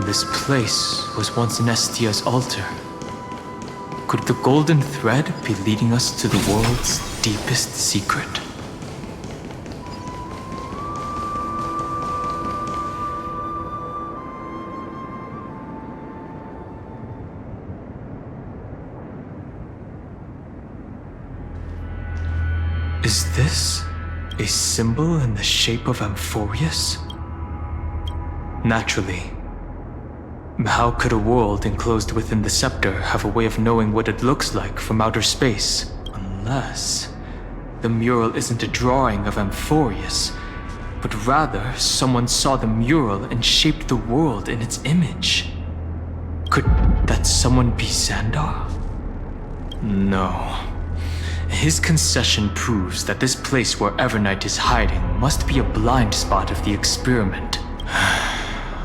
this place was once Nestia's altar. Could the golden thread be leading us to the world's deepest secret? Is this a symbol in the shape of Amphorius? Naturally. How could a world enclosed within the scepter have a way of knowing what it looks like from outer space? Unless the mural isn't a drawing of Amphorius, but rather someone saw the mural and shaped the world in its image. Could that someone be Xandar? No. His concession proves that this place where Evernight is hiding must be a blind spot of the experiment.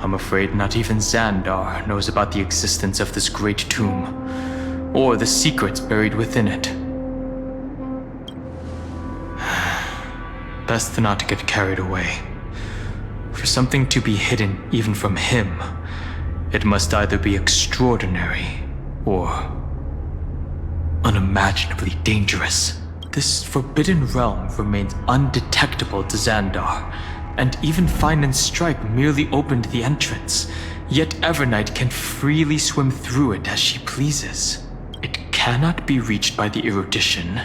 I'm afraid not even Xandar knows about the existence of this great tomb, or the secrets buried within it. Best not to get carried away. For something to be hidden even from him, it must either be extraordinary or unimaginably dangerous. This forbidden realm remains undetectable to Xandar, and even Fine and Stripe merely opened the entrance, yet Evernight can freely swim through it as she pleases. It cannot be reached by the erudition,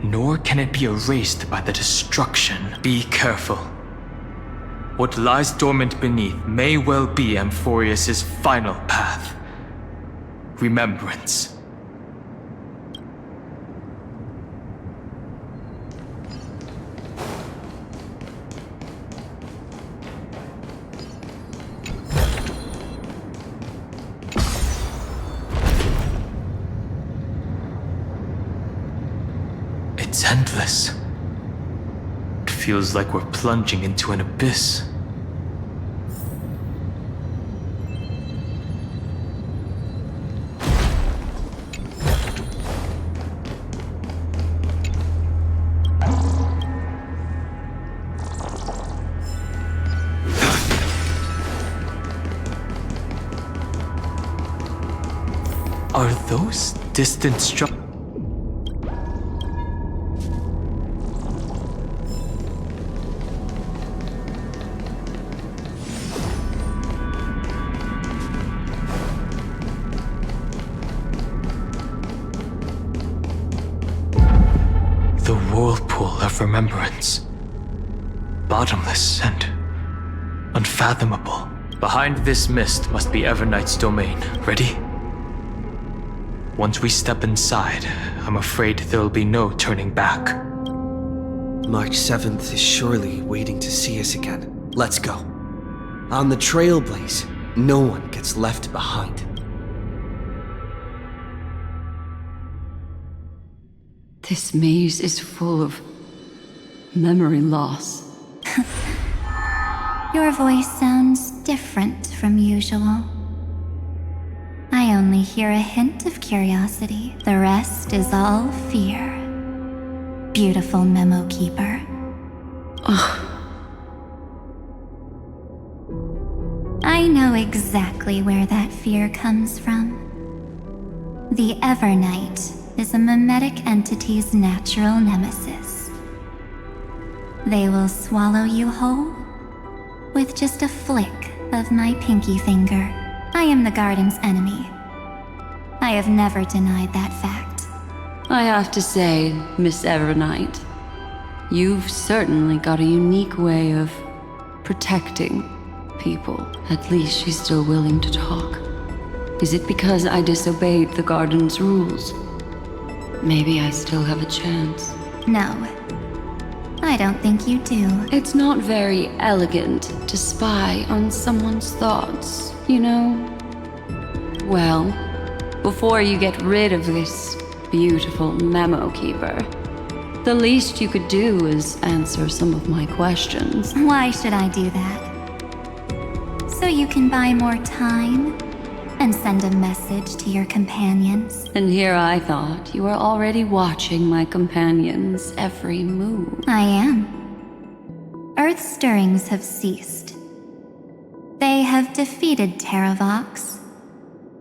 nor can it be erased by the destruction. Be careful. What lies dormant beneath may well be Amphorius' final path. Remembrance. It's endless. It feels like we're plunging into an abyss. Are those distant structures? The whirlpool of remembrance. Bottomless and unfathomable. Behind this mist must be Evernight's domain. Ready? Once we step inside, I'm afraid there'll be no turning back. March 7th is surely waiting to see us again. Let's go. On the Trailblaze, no one gets left behind. This maze is full of memory loss. Your voice sounds different from usual. I only hear a hint of curiosity. The rest is all fear. Beautiful memo keeper. I know exactly where that fear comes from. The Evernight is a mimetic entity's natural nemesis. They will swallow you whole with just a flick of my pinky finger. I am the garden's enemy. I have never denied that fact. I have to say, Miss Evernight, you've certainly got a unique way of protecting people. At least she's still willing to talk. Is it because I disobeyed the garden's rules? Maybe I still have a chance. No, I don't think you do. It's not very elegant to spy on someone's thoughts, you know? Well, before you get rid of this beautiful memo keeper, the least you could do is answer some of my questions. Why should I do that? So you can buy more time and send a message to your companions? And here I thought you were already watching my companions' every move. I am. Earth stirrings have ceased. They have defeated Terravox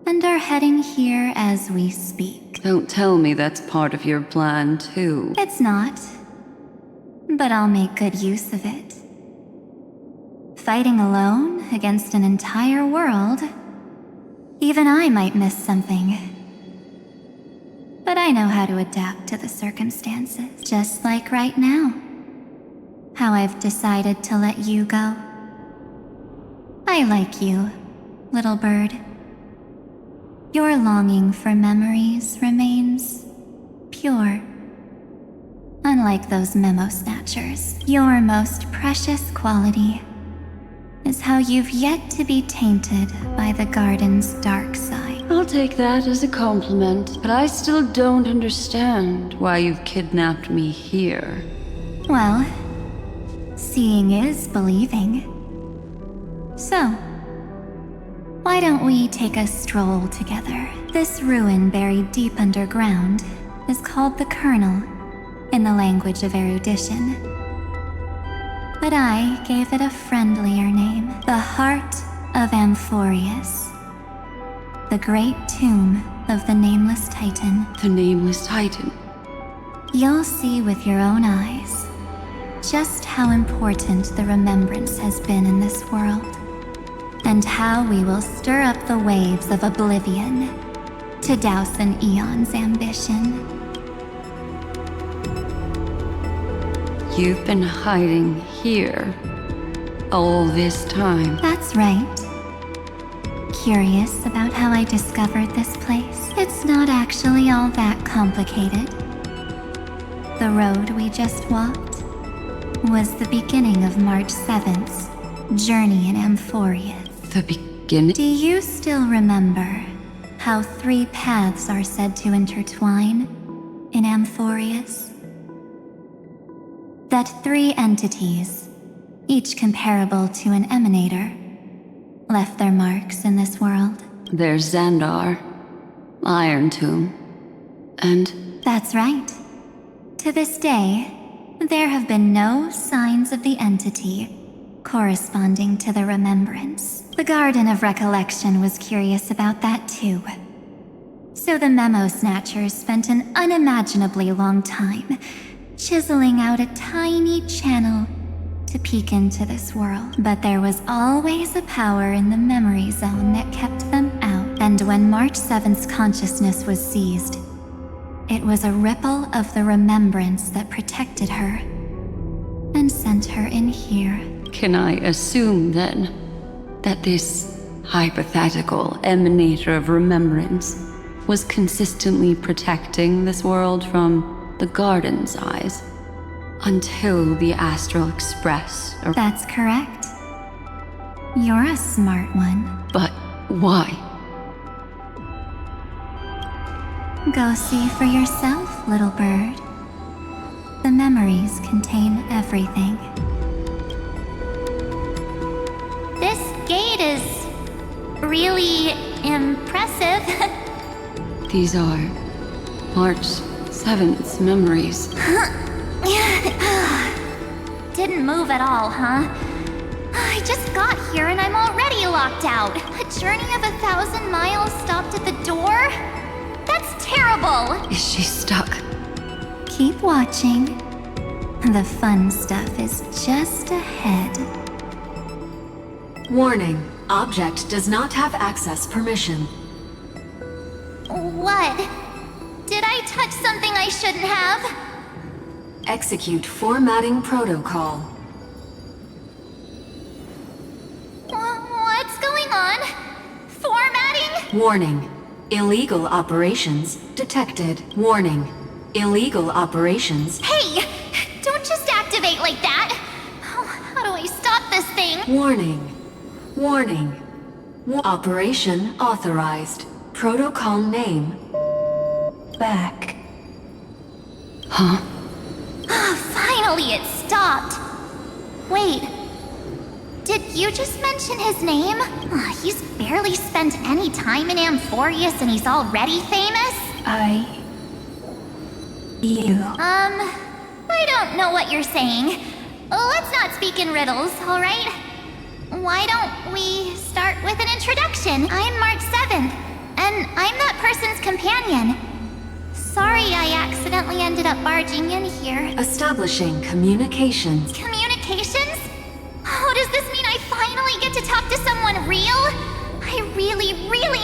and are heading here as we speak. Don't tell me that's part of your plan, too. It's not, but I'll make good use of it. Fighting alone against an entire world, even I might miss something. But I know how to adapt to the circumstances, just like right now. How I've decided to let you go. I like you, little bird. Your longing for memories remains pure. Unlike those memo snatchers, your most precious quality is how you've yet to be tainted by the garden's dark side. I'll take that as a compliment, but I still don't understand why you've kidnapped me here. Well, seeing is believing. So, why don't we take a stroll together? This ruin buried deep underground is called the Kernel, in the language of erudition. But I gave it a friendlier name, the Heart of Amphorius, the great tomb of the Nameless Titan. The Nameless Titan. You'll see with your own eyes just how important the remembrance has been in this world, and how we will stir up the waves of oblivion to douse an eon's ambition. You've been hiding here all this time. That's right. Curious about how I discovered this place? It's not actually all that complicated. The road we just walked was the beginning of March 7th's journey in Amphorius. The beginning? Do you still remember how 3 paths are said to intertwine in Amphorius? That 3 entities, each comparable to an emanator, left their marks in this world. There's Xandar, Iron Tomb, and... That's right. To this day, there have been no signs of the entity corresponding to the remembrance. The Garden of Recollection was curious about that too. So the Memo Snatchers spent an unimaginably long time chiseling out a tiny channel to peek into this world. But there was always a power in the memory zone that kept them out. And when March 7th's consciousness was seized, it was a ripple of the remembrance that protected her and sent her in here. Can I assume, then, that this hypothetical emanator of remembrance was consistently protecting this world from the Garden's eyes until the Astral Express? That's correct. You're a smart one. But why? Go see for yourself, little bird. The memories contain everything. This gate is really impressive. These are March 7th's memories. Didn't move at all, huh? I just got here and I'm already locked out. A journey of 1,000 miles stopped at the door? That's terrible! Is she stuck? Keep watching. The fun stuff is just ahead. Warning. Object does not have access permission. What? Did I touch something I shouldn't have? Execute formatting protocol. What's going on? Formatting? Warning. Illegal operations detected. Warning. Illegal operations. Hey! Don't just activate like that! How do I stop this thing? Warning. Warning. Operation authorized. Protocol name. Back. Huh? Finally, it stopped. Wait. Did you just mention his name? He's barely spent any time in Amphorius and he's already famous? I don't know what you're saying. Let's not speak in riddles, alright? Why don't we start with an introduction? I'm March 7th, and I'm that person's companion. Sorry I accidentally ended up barging in here. Establishing communications. Communications? Oh, does this mean I finally get to talk to someone real? I really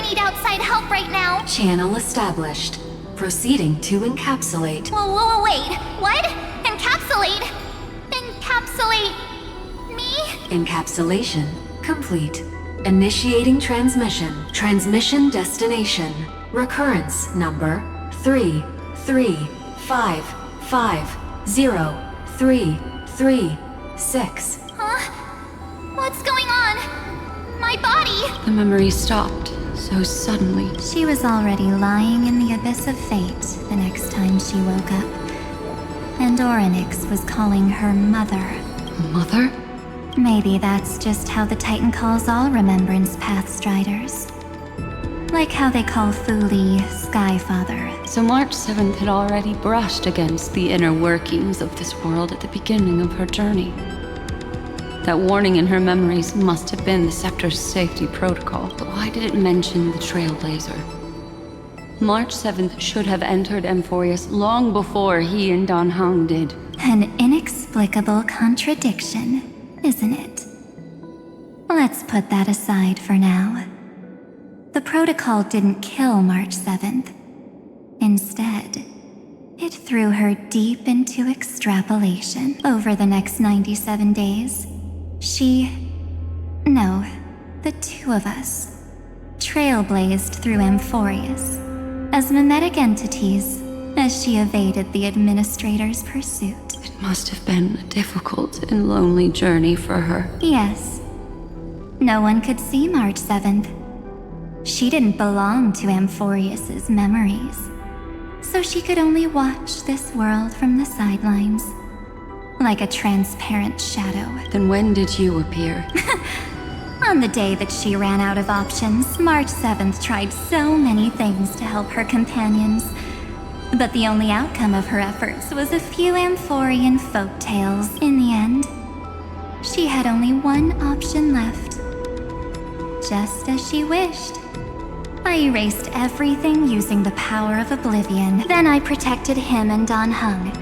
need outside help right now. Channel established. Proceeding to encapsulate. Whoa, wait. What? Encapsulate? Encapsulate me? Encapsulation complete. Initiating transmission. Transmission destination. Recurrence number 335503336. Huh? What's going on? My body! The memory stopped so suddenly. She was already lying in the abyss of fate the next time she woke up. And Orynyx was calling her mother. Mother? Maybe that's just how the Titan calls all Remembrance Pathstriders. Like how they call Thule Skyfather. So March 7th had already brushed against the inner workings of this world at the beginning of her journey. That warning in her memories must have been the Scepter's safety protocol. But why did it mention the Trailblazer? March 7th should have entered Amphorius long before he and Dan Heng did. An inexplicable contradiction, isn't it? Let's put that aside for now. The protocol didn't kill March 7th. Instead, it threw her deep into extrapolation. Over the next 97 days, the two of us, trailblazed through Amphorius as mimetic entities as she evaded the Administrator's pursuit. It must have been a difficult and lonely journey for her. Yes. No one could see March 7th. She didn't belong to Amphorius's memories, so she could only watch this world from the sidelines, like a transparent shadow. Then when did you appear? On the day that she ran out of options, March 7th tried so many things to help her companions, but the only outcome of her efforts was a few Amphorian folktales. In the end, she had only one option left. Just as she wished. I erased everything using the power of oblivion. Then I protected him and Dan Heng,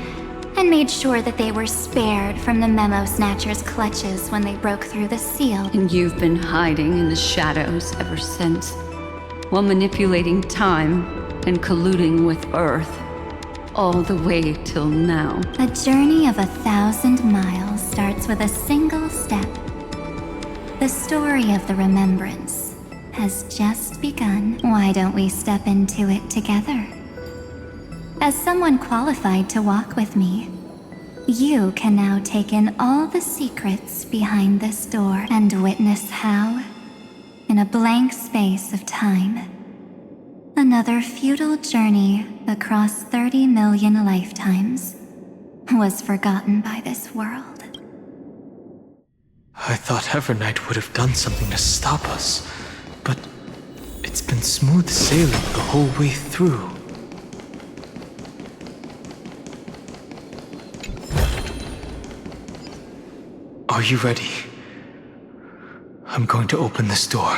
and made sure that they were spared from the Memo Snatcher's clutches when they broke through the seal. And you've been hiding in the shadows ever since, while manipulating time and colluding with Earth, all the way till now. A journey of 1,000 miles starts with a single step. The story of the Remembrance has just begun. Why don't we step into it together? As someone qualified to walk with me, you can now take in all the secrets behind this door and witness how, in a blank space of time, another futile journey across 30 million lifetimes was forgotten by this world. I thought Evernight would have done something to stop us, but it's been smooth sailing the whole way through. Are you ready? I'm going to open this door.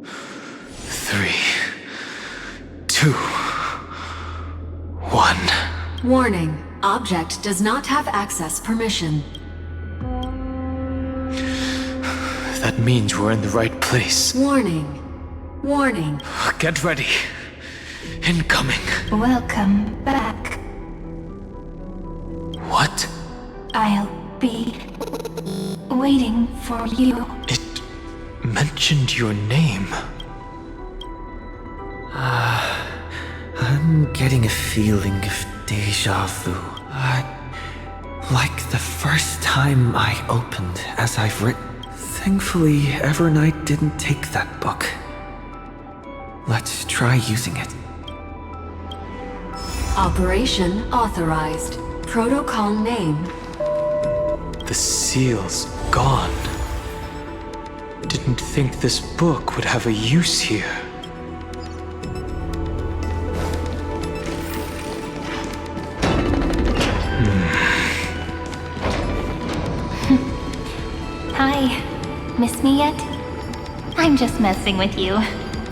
3, 2, 1. Warning. Object does not have access permission. That means we're in the right place. Warning. Warning. Get ready. Incoming. Welcome back. What? I'll be waiting for you. It mentioned your name. I'm getting a feeling of deja vu. Like the first time I opened as I've written. Thankfully, Evernight didn't take that book. Let's try using it. Operation authorized. Protocol name. The seal's gone. Didn't think this book would have a use here. Hi. Miss me yet? I'm just messing with you.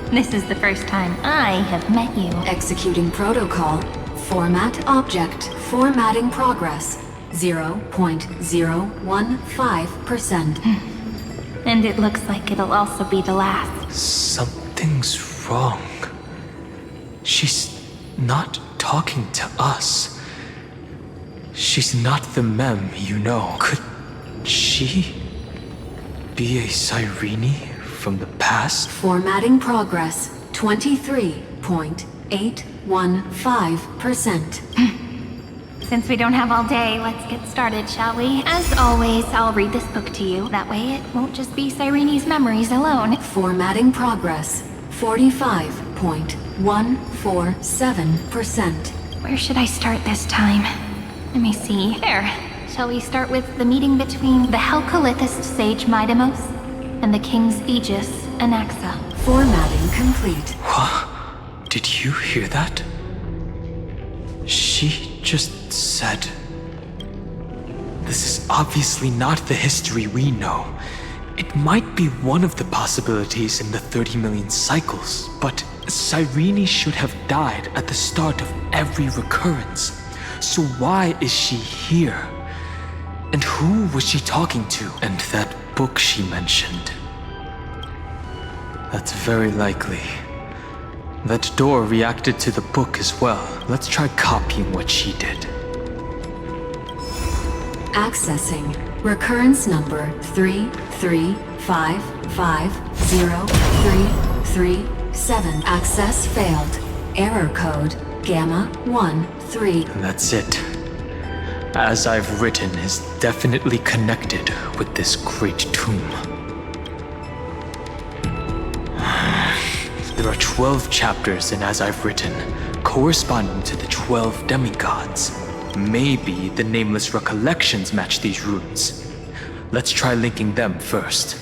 This is the first time I have met you. Executing protocol. Format object. Formatting progress. 0.015%. And it looks like it'll also be the last. Something's wrong. She's not talking to us. She's not the mem, you know. Could she be a Cyrene from the past? Formatting progress. 23.815%. Since we don't have all day, let's get started, shall we? As always, I'll read this book to you. That way it won't just be Cyrene's memories alone. Formatting progress. 45.147%. Where should I start this time? Let me see. There. Shall we start with the meeting between the Helcolithist sage Midamos and the King's Aegis, Anaxa? Formatting complete. What? Did you hear that? She just said... This is obviously not the history we know. It might be one of the possibilities in the 30 million cycles, but Cyrene should have died at the start of every recurrence. So why is she here? And who was she talking to? And that book she mentioned. That's very likely. That door reacted to the book as well. Let's try copying what she did. Accessing. Recurrence number 33550337. Access failed. Error code Gamma 13. And that's it. As I've written is definitely connected with this great tomb. There are 12 chapters in As I've Written, corresponding to the 12 demigods. Maybe the nameless recollections match these runes. Let's try linking them first.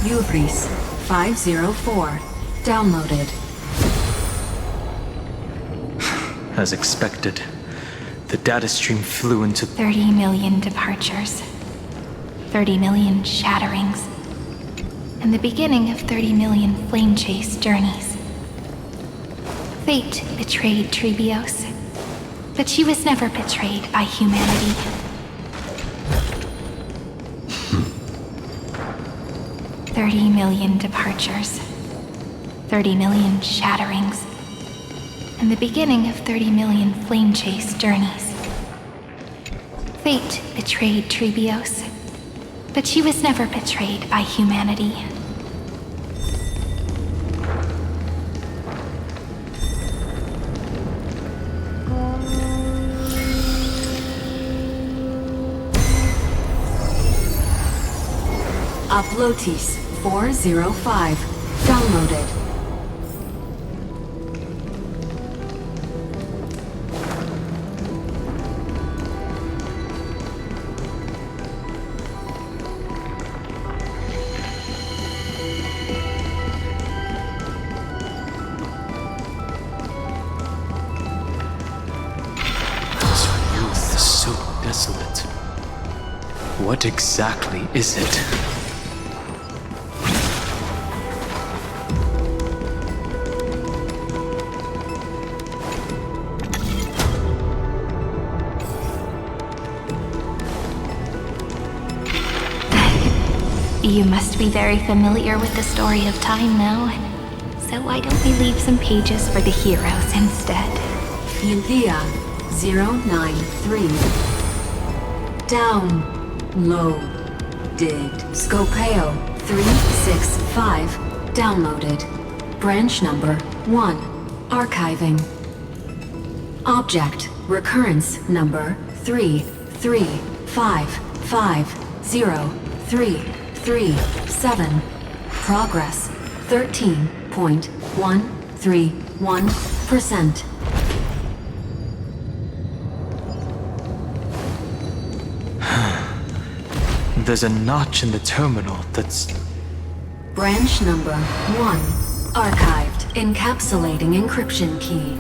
Ubris 504. Downloaded. As expected, the data stream flew into 30 million departures. 30 million shatterings. And the beginning of 30 million flame chase journeys. Fate betrayed Trebios, but she was never betrayed by humanity. 30 million departures. 30 million shatterings. And the beginning of 30 million flame chase journeys. Fate betrayed Trebios, but she was never betrayed by humanity. Uplotis 405. Downloaded. This youth is so desolate. What exactly is it? You must be very familiar with the story of time now. So why don't we leave some pages for the heroes instead? Philia 093. Downloaded. Scopeo 365. Downloaded. Branch number 1. Archiving. Object recurrence number 33550337. Progress 13.131%. There's a notch in the terminal that's... Branch number 1. Archived. Encapsulating encryption key.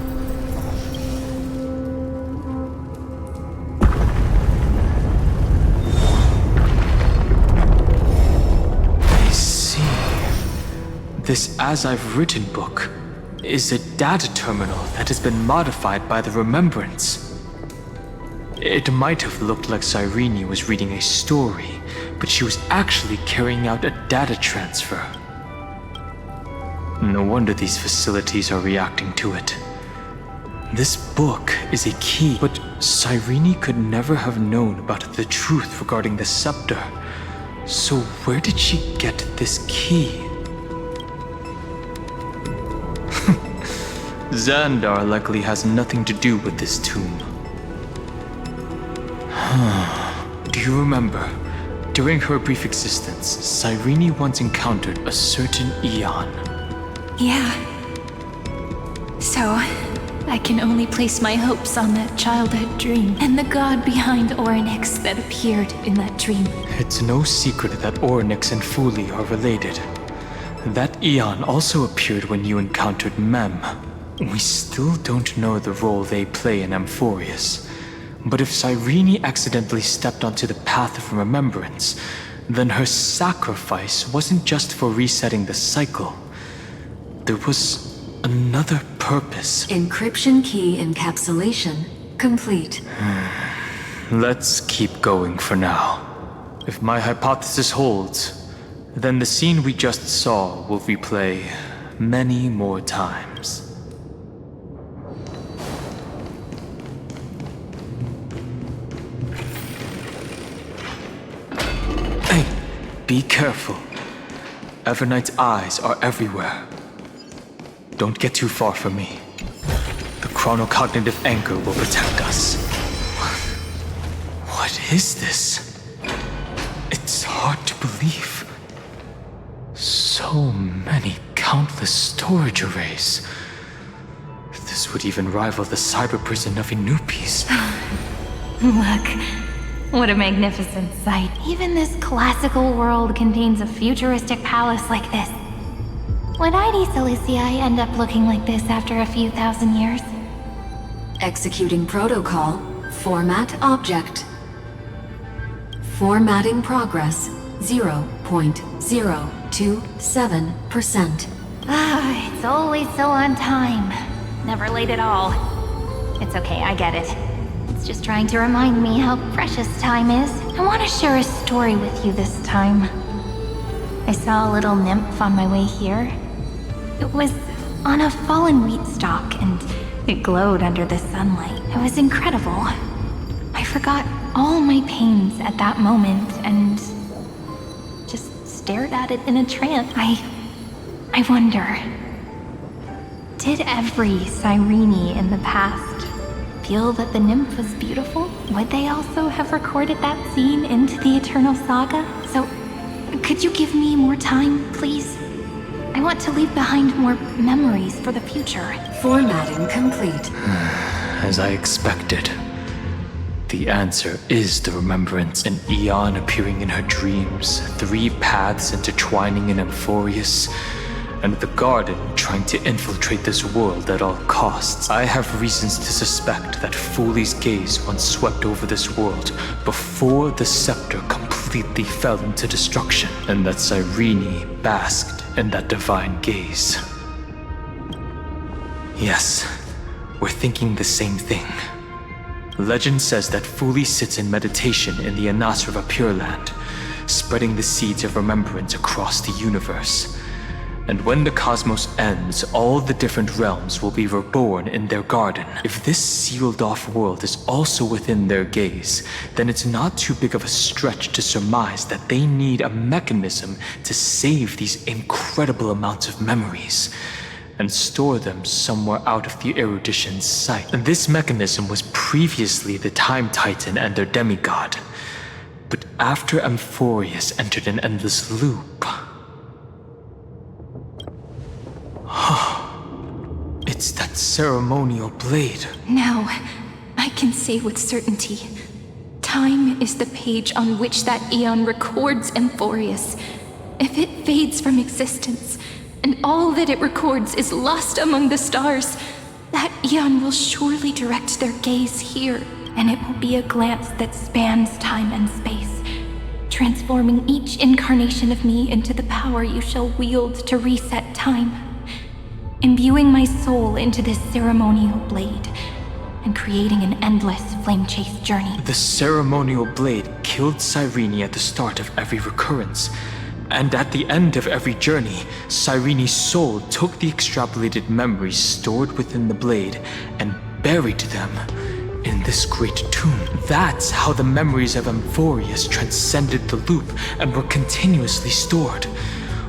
I see. This As I've Written book is a data terminal that has been modified by the Remembrance. It might have looked like Cyrene was reading a story, but she was actually carrying out a data transfer. No wonder these facilities are reacting to it. This book is a key, but Cyrene could never have known about the truth regarding the scepter. So where did she get this key? Xandar likely has nothing to do with this tomb. Do you remember? During her brief existence, Cyrene once encountered a certain Eon. Yeah. So, I can only place my hopes on that childhood dream and the god behind Orynyx that appeared in that dream. It's no secret that Orynyx and Fuli are related. That Eon also appeared when you encountered Mem. We still don't know the role they play in Amphorius. But if Cyrene accidentally stepped onto the path of remembrance, then her sacrifice wasn't just for resetting the cycle. There was another purpose. Encryption key encapsulation complete. Let's keep going for now. If my hypothesis holds, then the scene we just saw will replay many more times. Hey, be careful. Everknight's eyes are everywhere. Don't get too far from me. The chronocognitive anchor will protect us. What is this? It's hard to believe. So many countless storage arrays. This would even rival the cyber prison of Inupis. Look, what a magnificent sight. Even this classical world contains a futuristic palace like this. Would ID Silicii end up looking like this after a few thousand years? Executing protocol. Format object. Formatting progress 0.027%. Ah, it's always so on time. Never late at all. It's okay, I get it. It's just trying to remind me how precious time is. I want to share a story with you this time. I saw a little nymph on my way here. It was on a fallen wheat stalk, and it glowed under the sunlight. It was incredible. I forgot all my pains at that moment and just stared at it in a trance. I wonder, did every Cyrene in the past feel that the nymph was beautiful? Would they also have recorded that scene into the Eternal Saga? So, could you give me more time, please? I want to leave behind more memories for the future. Formatting complete. As I expected. The answer is the remembrance, an Eon appearing in her dreams, 3 paths intertwining in Amphorius, and the Garden trying to infiltrate this world at all costs. I have reasons to suspect that Fuli's gaze once swept over this world before the scepter completely fell into destruction, and that Cyrene basked in that divine gaze. Yes, we're thinking the same thing. Legend says that Fuli sits in meditation in the Anasrava Pure Land, spreading the seeds of remembrance across the universe. And when the cosmos ends, all the different realms will be reborn in their garden. If this sealed-off world is also within their gaze, then it's not too big of a stretch to surmise that they need a mechanism to save these incredible amounts of memories and store them somewhere out of the erudition's sight. And this mechanism was previously the Time Titan and their demigod. But after Amphorius entered an endless loop... It's that ceremonial blade. Now, I can say with certainty, time is the page on which that Eon records Amphorius. If it fades from existence, and all that it records is lost among the stars, that eon will surely direct their gaze here, and it will be a glance that spans time and space, transforming each incarnation of me into the power you shall wield to reset time, imbuing my soul into this ceremonial blade, and creating an endless flame chase journey. The ceremonial blade killed Cyrene at the start of every recurrence, and at the end of every journey, Cyrene's soul took the extrapolated memories stored within the blade and buried them in this great tomb. That's how the memories of Amphorius transcended the loop and were continuously stored,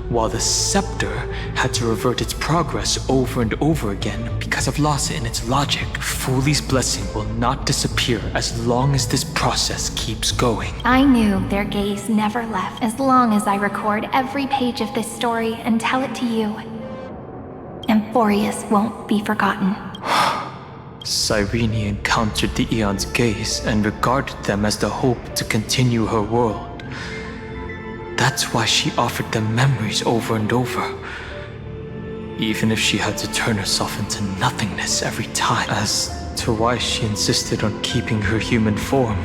while the scepter had to revert its progress over and over again because of loss in its logic. Foolie's blessing will not disappear as long as this process keeps going. I knew their gaze never left as long as I record every page of this story and tell it to you. Amphorius won't be forgotten. Cyrene encountered the Eon's gaze and regarded them as the hope to continue her world. That's why she offered them memories over and over, even if she had to turn herself into nothingness every time. As to why she insisted on keeping her human form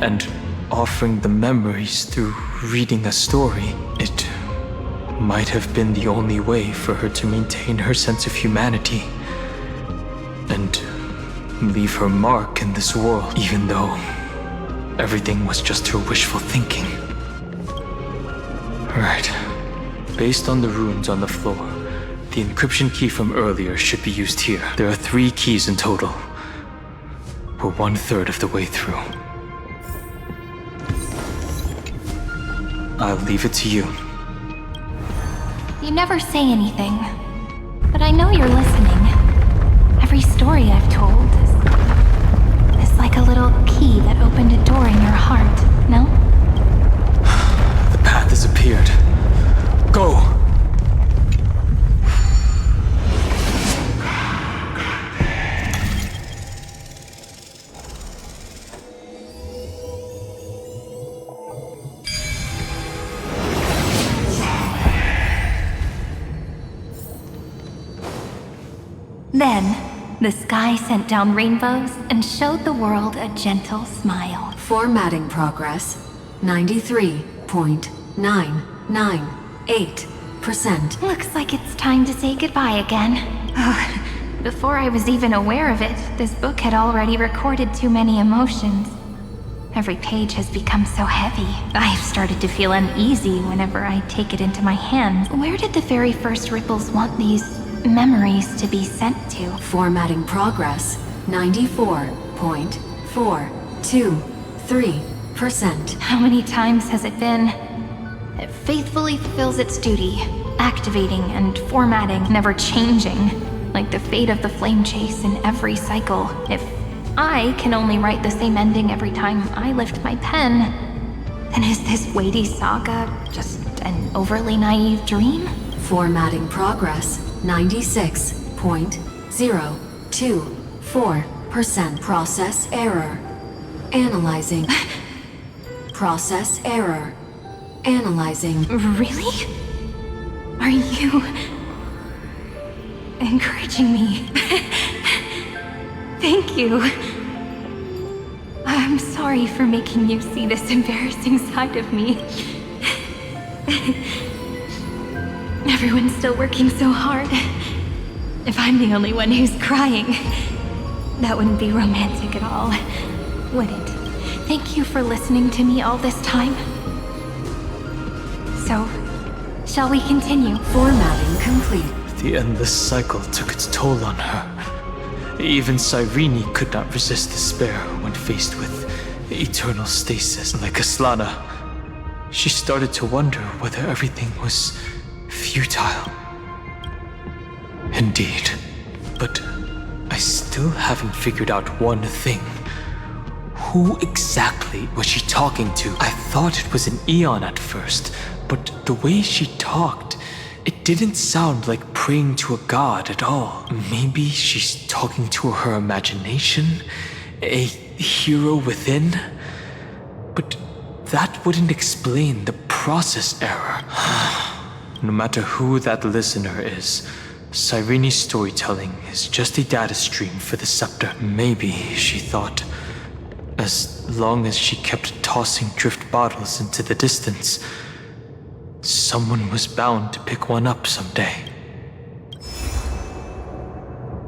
and offering the memories through reading a story, it might have been the only way for her to maintain her sense of humanity and leave her mark in this world, even though everything was just her wishful thinking. Right. Based on the runes on the floor, the encryption key from earlier should be used here. There are 3 keys in total. We're 1/3 of the way through. I'll leave it to you. You never say anything, but I know you're listening. Every story I've told is like a little key that opened a door in your heart, no? The path has appeared. Go! Then, the sky sent down rainbows and showed the world a gentle smile. Formatting progress 93.998%. Looks like it's time to say goodbye again. Before I was even aware of it, this book had already recorded too many emotions. Every page has become so heavy. I've started to feel uneasy whenever I take it into my hands. Where did the very first ripples want these memories to be sent to? Formatting progress 94.423%. How many times has it been? It faithfully fulfills its duty, activating and formatting, never changing, like the fate of the flame chase in every cycle. If I can only write the same ending every time I lift my pen, then is this weighty saga just an overly naive dream? Formatting progress 96.024%. Process error. Analyzing. Process error. Analyzing. Really? Are you encouraging me? Thank you. I'm sorry for making you see this embarrassing side of me. Everyone's still working so hard. If I'm the only one who's crying, that wouldn't be romantic at all, would it? Thank you for listening to me all this time. So, shall we continue? Formatting complete. The endless cycle took its toll on her. Even Cyrene could not resist despair when faced with eternal stasis. Like Aslana, she started to wonder whether everything was futile. Indeed. But I still haven't figured out one thing. Who exactly was she talking to? I thought it was an Eon at first, but the way she talked, it didn't sound like praying to a god at all. Maybe she's talking to her imagination? A hero within? But that wouldn't explain the process error. No matter who that listener is, Cyrene's storytelling is just a data stream for the scepter. Maybe, she thought, as long as she kept tossing drift bottles into the distance, someone was bound to pick one up someday.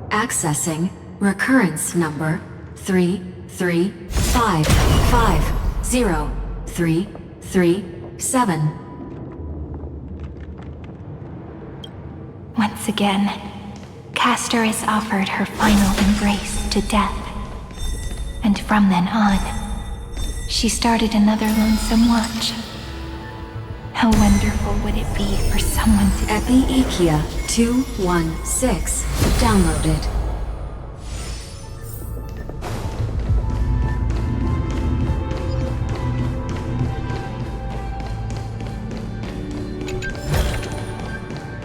Accessing recurrence number 335503337. Once again, Castor is offered her final embrace to death. And from then on, she started another lonesome watch. How wonderful would it be for someone to... Epi-Ikia 216 downloaded.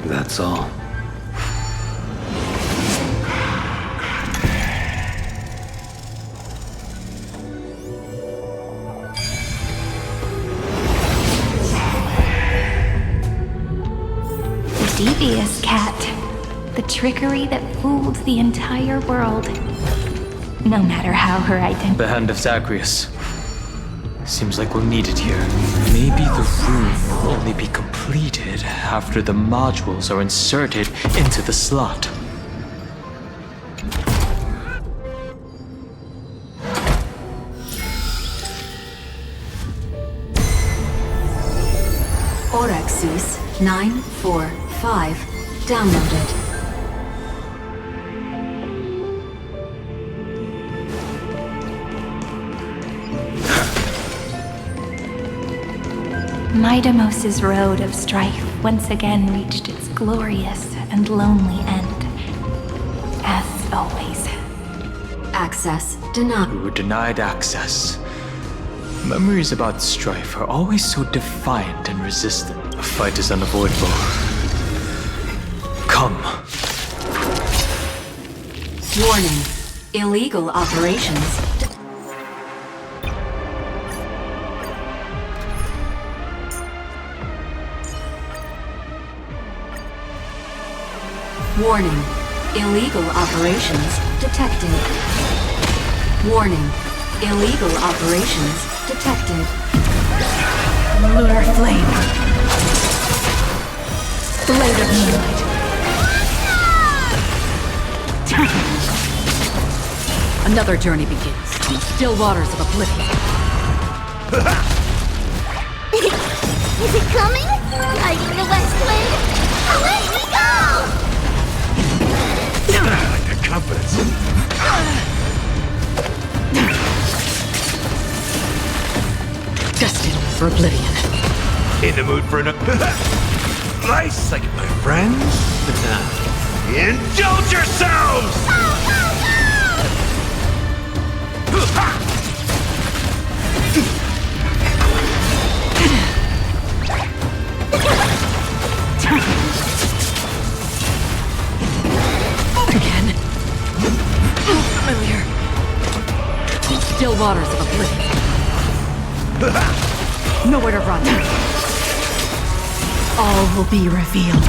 That's all. Devious cat. The trickery that fooled the entire world. No matter how her identity... The Hand of Zagreus. Seems like we'll need it here. Maybe the room will only be completed after the modules are inserted into the slot. Orexis 945 downloaded. Midamos's road of strife once again reached its glorious and lonely end. As always. Access denied. We were denied access. Memories about strife are always so defiant and resistant. A fight is unavoidable. Come. Warning. Illegal operations. Warning. Illegal operations detected. Warning. Illegal operations detected. Lunar flame. Blade of moonlight. Another journey begins in still waters of oblivion. Is it coming? Riding the west wind? Away we go! I like that confidence. Destined for oblivion. In the mood for another nice, like my friends. Indulge yourselves! Again. Familiar. Still waters of oblivion. Nowhere to run. All will be revealed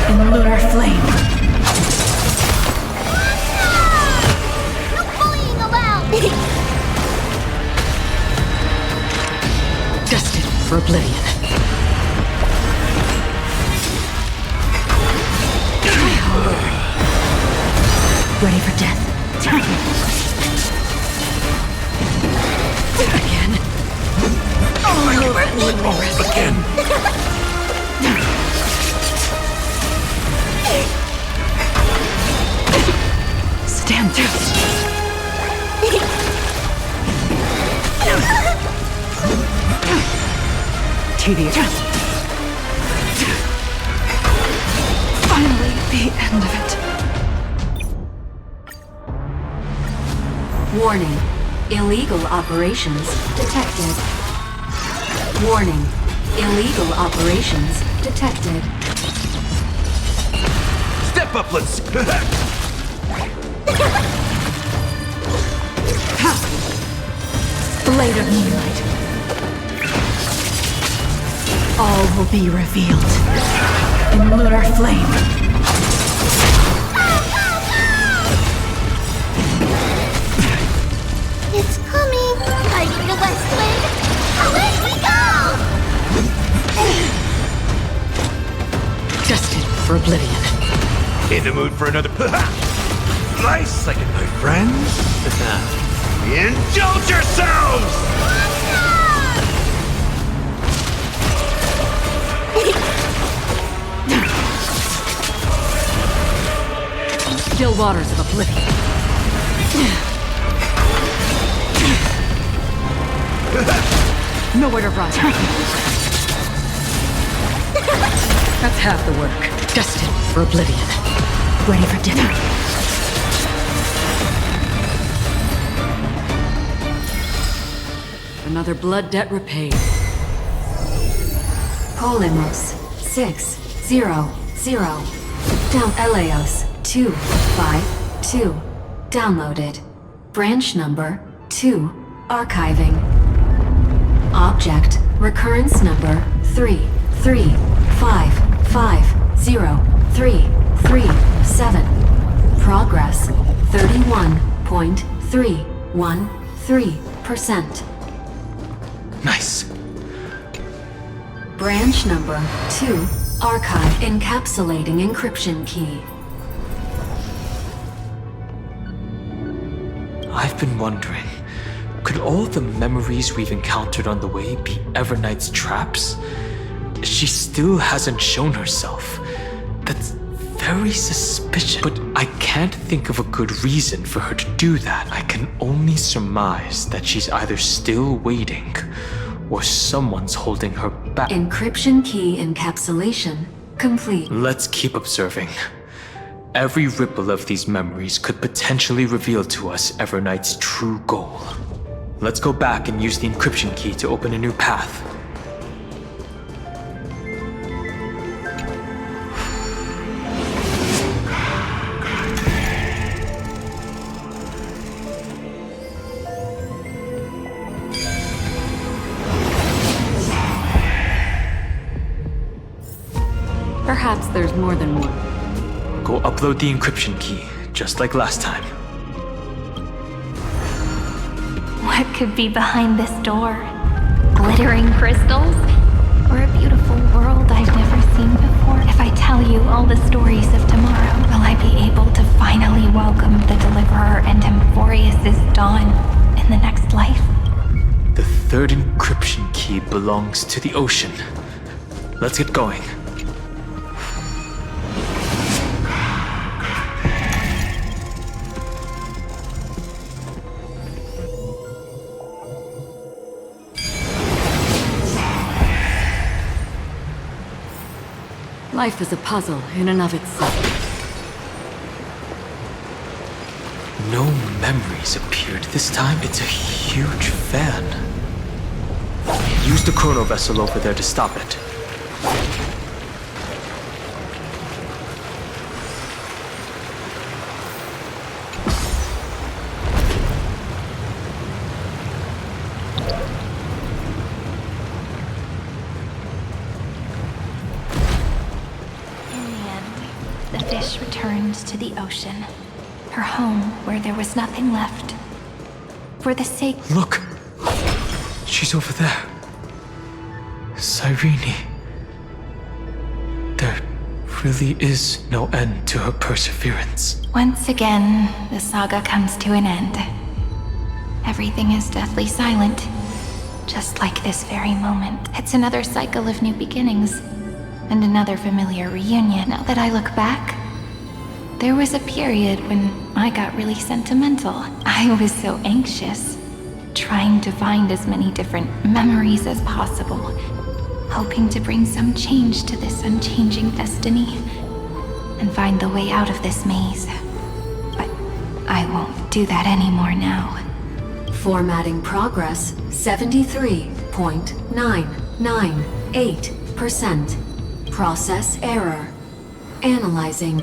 in lunar flame. No bullying allowed! Destined for oblivion. Ready for death. Again. Again. Stand down. Tedious. Finally, the end of it. Warning. Illegal operations detected. Warning. Illegal operations detected. Step up, let's. Blade of moonlight. All will be revealed in lunar flame. It's coming! Fighting the West Wind! Away we go! Destined for oblivion. In the mood for another nice second, my friends. Indulge yourselves! Still waters of oblivion. Nowhere to run. That's half the work. Destined for oblivion. Ready for dinner. Another blood debt repaid. Polymos 600. Down Eleos 252. Downloaded. Branch number 2. Archiving. Object recurrence number 335503337. Progress 31.313%. Nice. Branch number 2. Archive encapsulating encryption key. I've been wondering, could all the memories we've encountered on the way be Everknight's traps? She still hasn't shown herself. That's very suspicious. But I can't think of a good reason for her to do that. I can only surmise that she's either still waiting, or someone's holding her back. Encryption key encapsulation complete. Let's keep observing. Every ripple of these memories could potentially reveal to us Everknight's true goal. Let's go back and use the encryption key to open a new path. Perhaps there's more than one. Go upload the encryption key, just like last time. What could be behind this door? Glittering crystals? Or a beautiful world I've never seen before? If I tell you all the stories of tomorrow, will I be able to finally welcome the Deliverer and Emphorius' dawn in the next life? The third encryption key belongs to the ocean. Let's get going. Life is a puzzle in and of itself. No memories appeared this time. It's a huge fan. Use the chrono vessel over there to stop it. Returned to the ocean, her home where there was nothing left. For the sake— Look! She's over there. Cyrene. There really is no end to her perseverance. Once again, the saga comes to an end. Everything is deathly silent, just like this very moment. It's another cycle of new beginnings, and another familiar reunion. Now that I look back, there was a period when I got really sentimental. I was so anxious, trying to find as many different memories as possible, hoping to bring some change to this unchanging destiny, and find the way out of this maze. But I won't do that anymore now. Formatting progress 73.998%. Process error. Analyzing.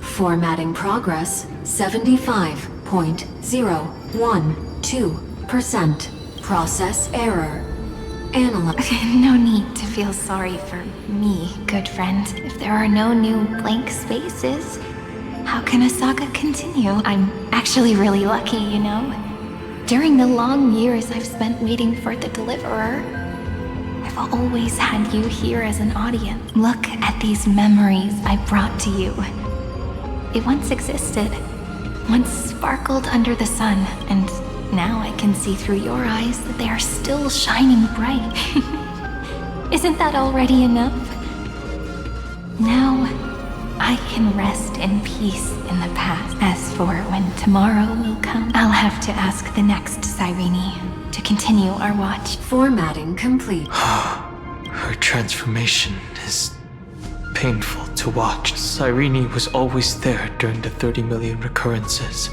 Formatting progress 75.012%. Process error. Analyze. No need to feel sorry for me, good friend. If there are no new blank spaces, how can a saga continue? I'm actually really lucky, you know? During the long years I've spent waiting for the Deliverer, I've always had you here as an audience. Look at these memories I brought to you. They once existed, once sparkled under the sun, and now I can see through your eyes that they are still shining bright. Isn't that already enough? Now, I can rest in peace in the past. As for when tomorrow will come, I'll have to ask the next Cyrene to continue our watch. Formatting complete. Her transformation is painful to watch. Cyrene was always there during the 30 million recurrences.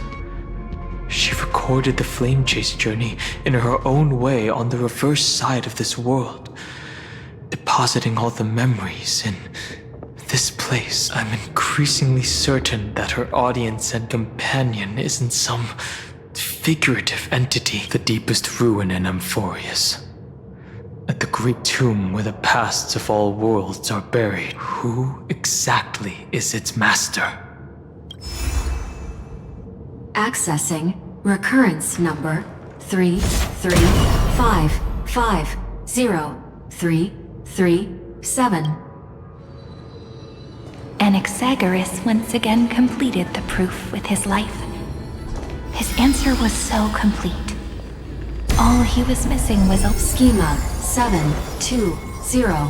She recorded the flame chase journey in her own way on the reverse side of this world, depositing all the memories in this place. I'm increasingly certain that her audience and companion isn't some figurative entity, the deepest ruin in Amphorius. At the great tomb where the pasts of all worlds are buried, who exactly is its master? Accessing recurrence number 335503337. Anaxagoras once again completed the proof with his life. His answer was so complete. All he was missing was a Schema 720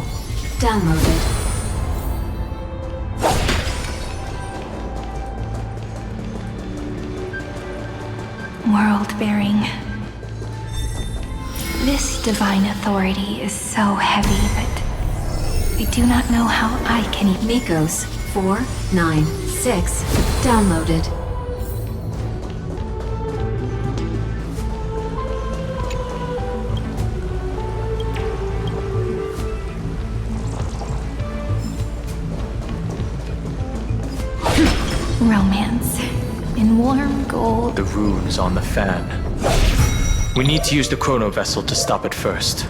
downloaded. world-bearing. This divine authority is so heavy that I do not know how I can even... Mikos 496 downloaded. Romance in warm gold. The rune's on the fan. We need to use the chrono vessel to stop it first.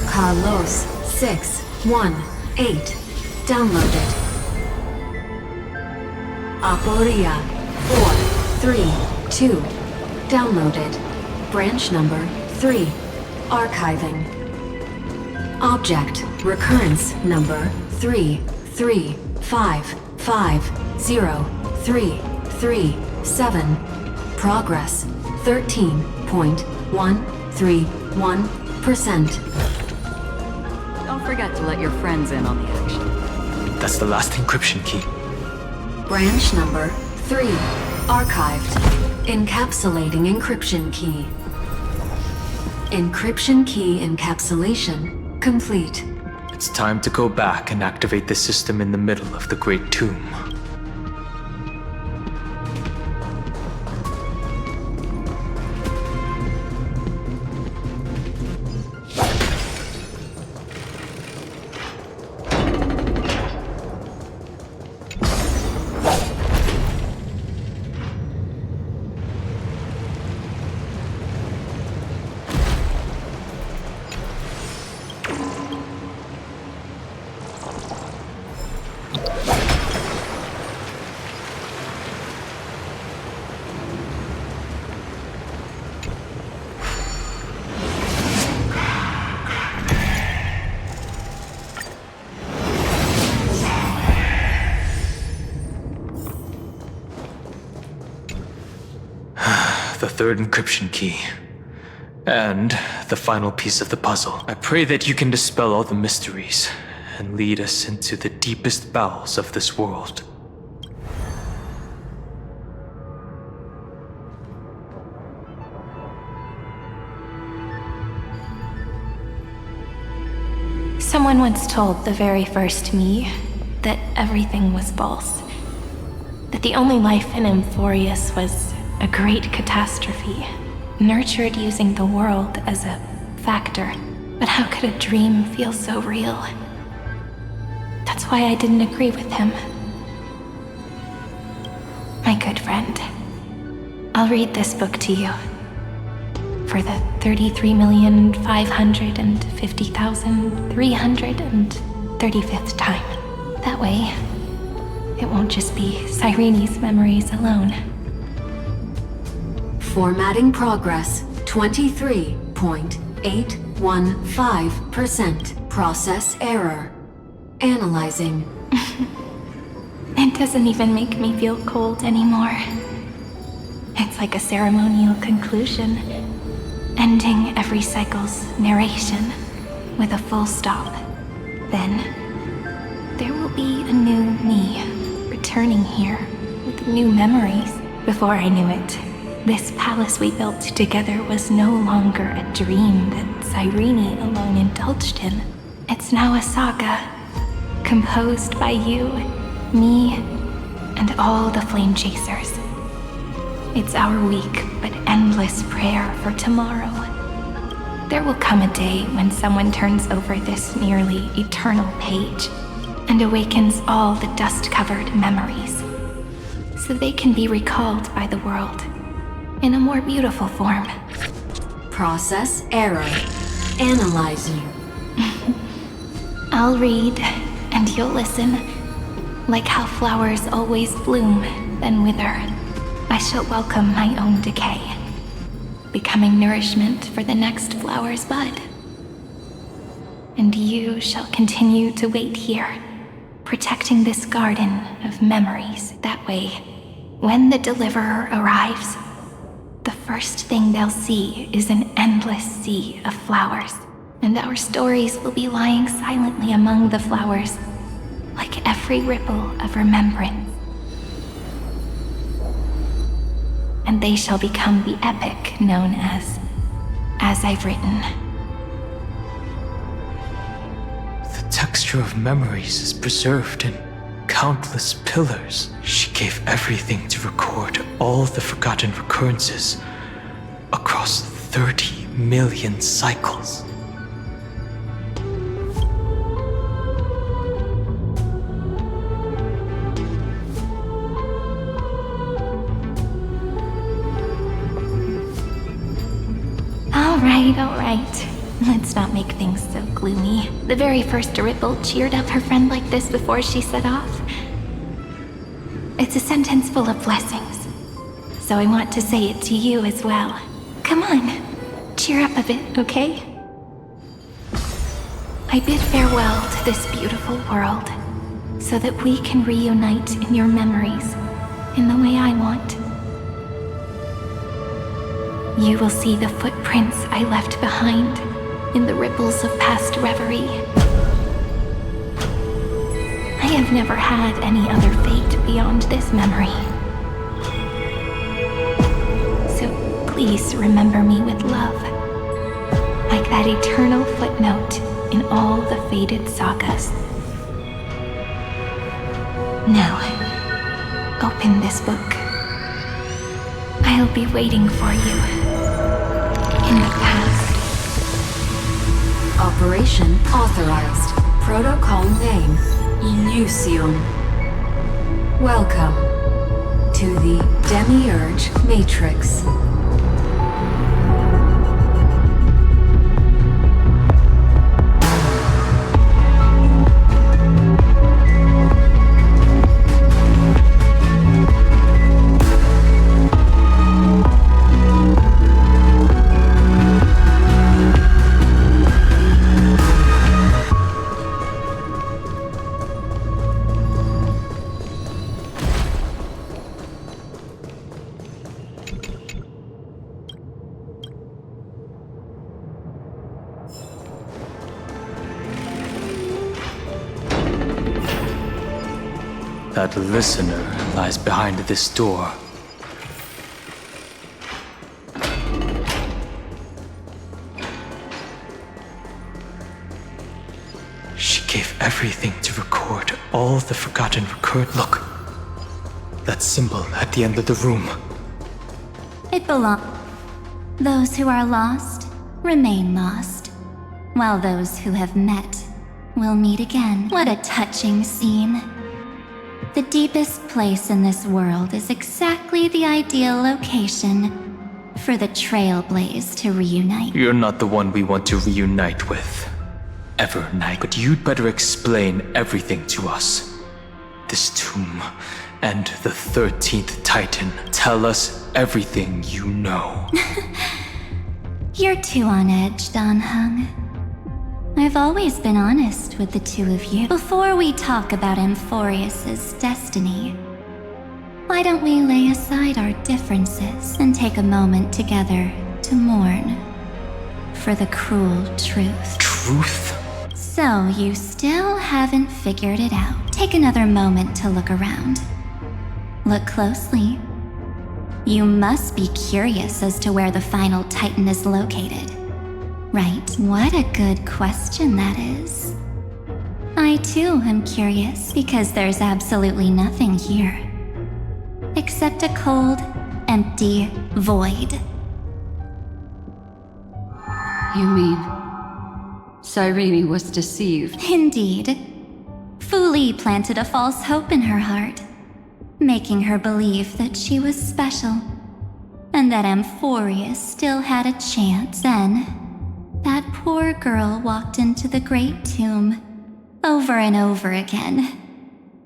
Carlos 618 downloaded. Aporia 432 downloaded. Branch number 3 archiving. Object recurrence number 335503337. Progress 13.131%. Don't forget to let your friends in on the action. That's the last encryption key. Branch number 3 archived. Encapsulating encryption key. Encryption key encapsulation complete. It's time to go back and activate the system in the middle of the Great Tomb. The third encryption key. And the final piece of the puzzle. I pray that you can dispel all the mysteries and lead us into the deepest bowels of this world. Someone once told the very first me that everything was false. That the only life in Amphorius was a great catastrophe, nurtured using the world as a factor. But how could a dream feel so real? That's why I didn't agree with him. My good friend, I'll read this book to you. For the 33,550,335th time. That way, it won't just be Cyrene's memories alone. Formatting progress 23.815%. Process error. Analyzing. It doesn't even make me feel cold anymore. It's like a ceremonial conclusion, ending every cycle's narration with a full stop. Then, there will be a new me, returning here with new memories. Before I knew it, this palace we built together was no longer a dream that Cyrene alone indulged in. It's now a saga, composed by you, me, and all the flame chasers. It's our weak but endless prayer for tomorrow. There will come a day when someone turns over this nearly eternal page and awakens all the dust-covered memories, so they can be recalled by the world in a more beautiful form. Process error. Analyzing. I'll read, and you'll listen. Like how flowers always bloom, then wither, I shall welcome my own decay, becoming nourishment for the next flower's bud. And you shall continue to wait here, protecting this garden of memories. That way, when the deliverer arrives, the first thing they'll see is an endless sea of flowers, and our stories will be lying silently among the flowers, like every ripple of remembrance. And they shall become the epic known as I've Written. The texture of memories is preserved in countless pillars. She gave everything to record all the forgotten recurrences across 30 million cycles. All right. Let's not make things so gloomy. The very first ripple cheered up her friend like this before she set off. It's a sentence full of blessings, so I want to say it to you as well. Come on, cheer up a bit, okay? I bid farewell to this beautiful world, so that we can reunite in your memories in the way I want. You will see the footprints I left behind in the ripples of past reverie. I have never had any other fate beyond this memory. So please remember me with love, like that eternal footnote in all the faded sagas. Now, open this book. I'll be waiting for you in the past. Operation authorized. Protocol name Illusion. Welcome to the Demiurge Matrix. That listener lies behind this door. She gave everything to record all the forgotten Look! That symbol at the end of the room. It belongs. Those who are lost remain lost, while those who have met will meet again. What a touching scene. The deepest place in this world is exactly the ideal location for the Trailblaze to reunite. You're not the one we want to reunite with, Evernight, but you'd better explain everything to us. This tomb and the 13th Titan. Tell us everything you know. You're too on edge, Danhung. I've always been honest with the two of you. Before we talk about Amphorius's destiny, why don't we lay aside our differences and take a moment together to mourn for the cruel truth? Truth? So you still haven't figured it out. Take another moment to look around. Look closely. You must be curious as to where the final Titan is located. Right, what a good question that is. I too am curious because there's absolutely nothing here. Except a cold, empty void. You mean Cyrene was deceived? Indeed. Fu Li planted a false hope in her heart, making her believe that she was special, and that Amphorius still had a chance. Then, that poor girl walked into the Great Tomb over and over again,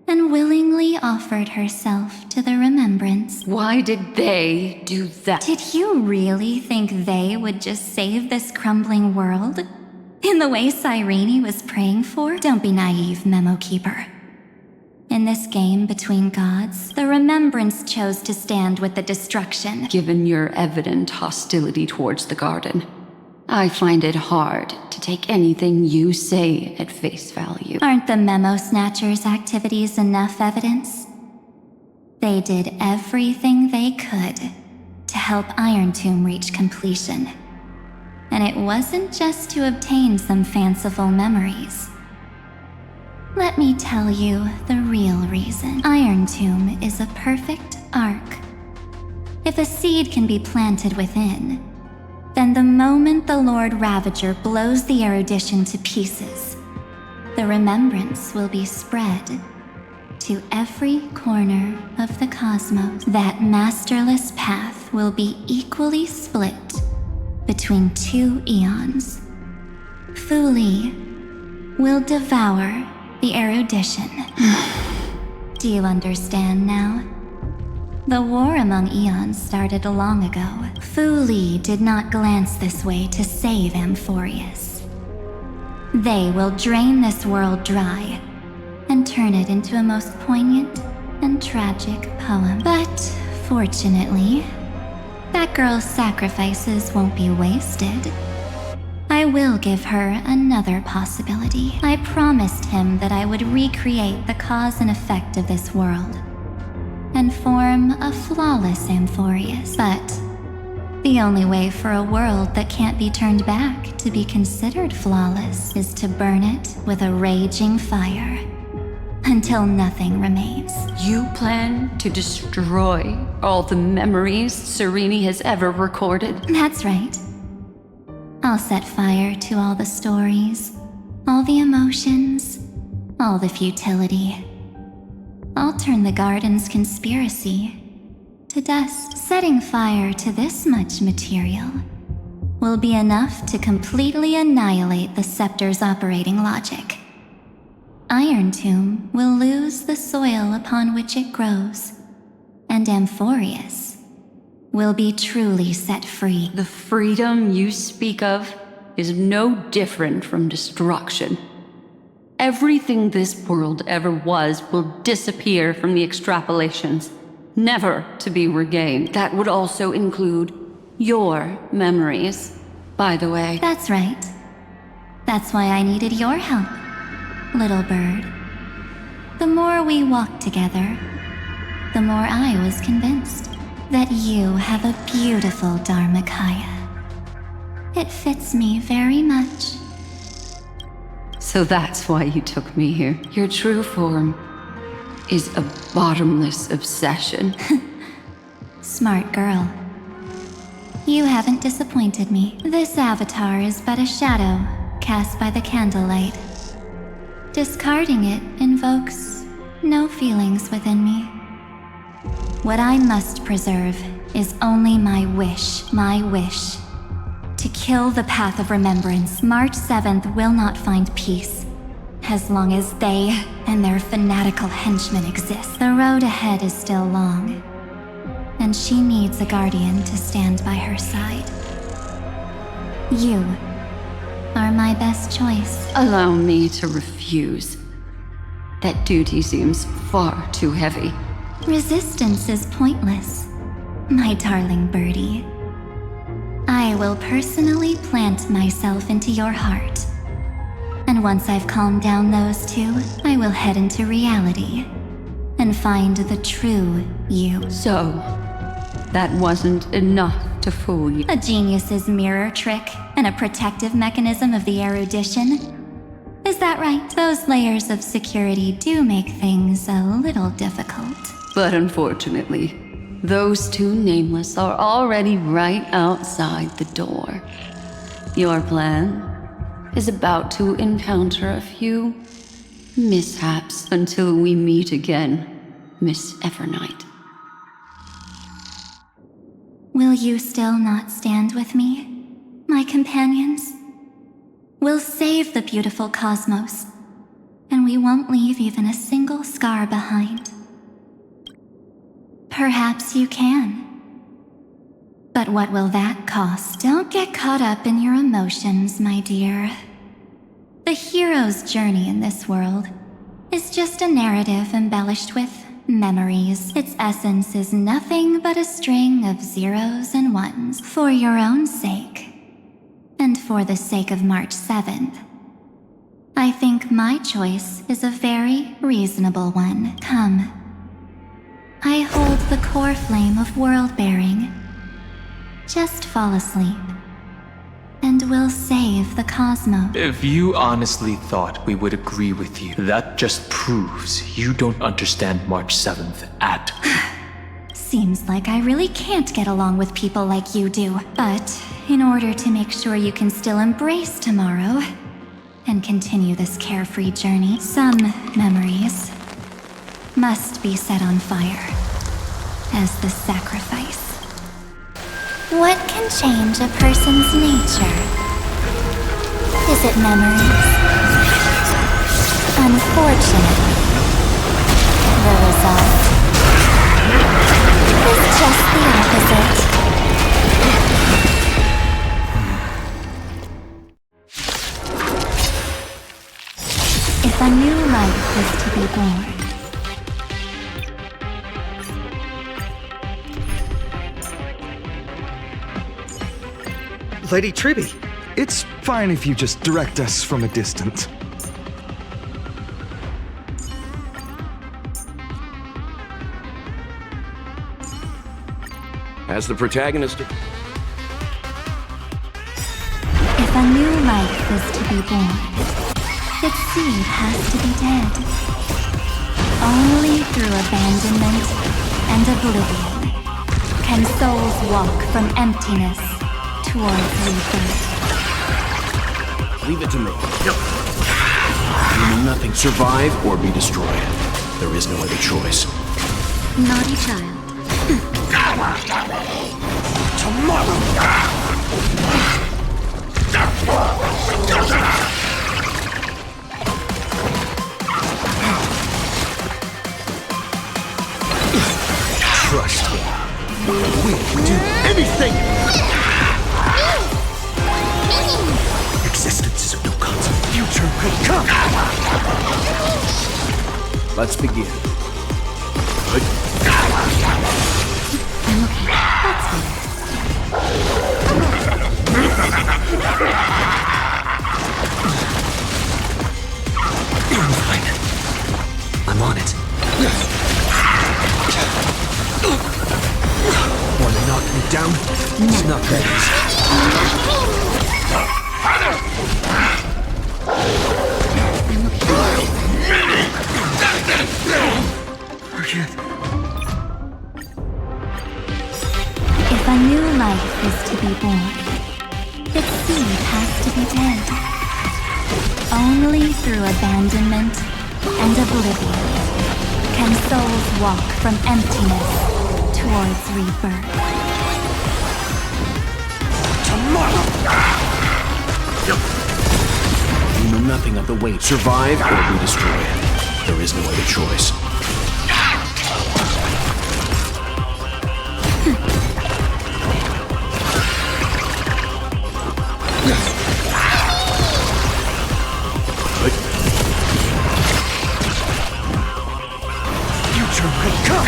and willingly offered herself to the remembrance. Why did they do that? Did you really think they would just save this crumbling world? In the way Cyrene was praying for? Don't be naive, Memo Keeper. In this game between gods, the Remembrance chose to stand with the destruction. Given your evident hostility towards the garden, I find it hard to take anything you say at face value. Aren't the Memo Snatchers' activities enough evidence? They did everything they could to help Iron Tomb reach completion. And it wasn't just to obtain some fanciful memories. Let me tell you the real reason. Iron Tomb is a perfect arc. If a seed can be planted within, then the moment the Lord Ravager blows the erudition to pieces, the remembrance will be spread to every corner of the cosmos. That masterless path will be equally split between two eons. Fu Li will devour the erudition. Do you understand now? The war among eons started long ago. Fu Li did not glance this way to save Amphorius. They will drain this world dry and turn it into a most poignant and tragic poem. But fortunately, that girl's sacrifices won't be wasted. I will give her another possibility. I promised him that I would recreate the cause and effect of this world and form a flawless Amphorius. But the only way for a world that can't be turned back to be considered flawless is to burn it with a raging fire until nothing remains. You plan to destroy all the memories Cyrene has ever recorded? That's right. I'll set fire to all the stories, all the emotions, all the futility. I'll turn the garden's conspiracy to dust. Setting fire to this much material will be enough to completely annihilate the scepter's operating logic. Iron Tomb will lose the soil upon which it grows, and Amphorius will be truly set free. The freedom you speak of is no different from destruction. Everything this world ever was will disappear from the extrapolations, never to be regained. That would also include your memories, by the way. That's right. That's why I needed your help, little bird. The more we walked together, the more I was convinced that you have a beautiful Dharmakaya. It fits me very much. So that's why you took me here. Your true form is a bottomless obsession. Smart girl. You haven't disappointed me. This avatar is but a shadow cast by the candlelight. Discarding it invokes no feelings within me. What I must preserve is only my wish. To kill the Path of Remembrance. March 7th will not find peace, as long as they and their fanatical henchmen exist. The road ahead is still long, and she needs a guardian to stand by her side. You are my best choice. Allow me to refuse. That duty seems far too heavy. Resistance is pointless, my darling birdie. I will personally plant myself into your heart. And once I've calmed down those two, I will head into reality and find the true you. So, that wasn't enough to fool you. A genius's mirror trick and a protective mechanism of the erudition. Is that right? Those layers of security do make things a little difficult. But unfortunately, those two nameless are already right outside the door. Your plan is about to encounter a few mishaps until we meet again, Miss Evernight. Will you still not stand with me, my companions? We'll save the beautiful cosmos, and we won't leave even a single scar behind. Perhaps you can. But what will that cost? Don't get caught up in your emotions, my dear. The hero's journey in this world is just a narrative embellished with memories. Its essence is nothing but a string of zeros and ones. For your own sake, and for the sake of March 7th, I think my choice is a very reasonable one. Come. I hold the core flame of world-bearing. Just fall asleep, and we'll save the cosmos. If you honestly thought we would agree with you, that just proves you don't understand March 7th at Seems like I really can't get along with people like you do. But in order to make sure you can still embrace tomorrow and continue this carefree journey, some memories must be set on fire as the sacrifice. What can change a person's nature? Is it memories? Unfortunately, the result is just the opposite. If a new life is to be born, Lady Tribby, it's fine if you just direct us from a distance. As the protagonist, if a new life is to be born, its seed has to be dead. Only through abandonment and oblivion can souls walk from emptiness towards rebirth. leave it to me. Nothing. Survive or be destroyed. There is no other choice. Naughty child. Trust me. We'll do anything! Existence is of no consequence. Future will come! Let's begin. Good. I'm okay. That's better. I'm fine. I'm on it. Wanna knock me down? It's not that Forget. If a new life is to be born, its seed has to be dead. Only through abandonment and oblivion can souls walk from emptiness towards rebirth? You know nothing of the weight. Survive or be destroyed. There is no other choice. Future could come!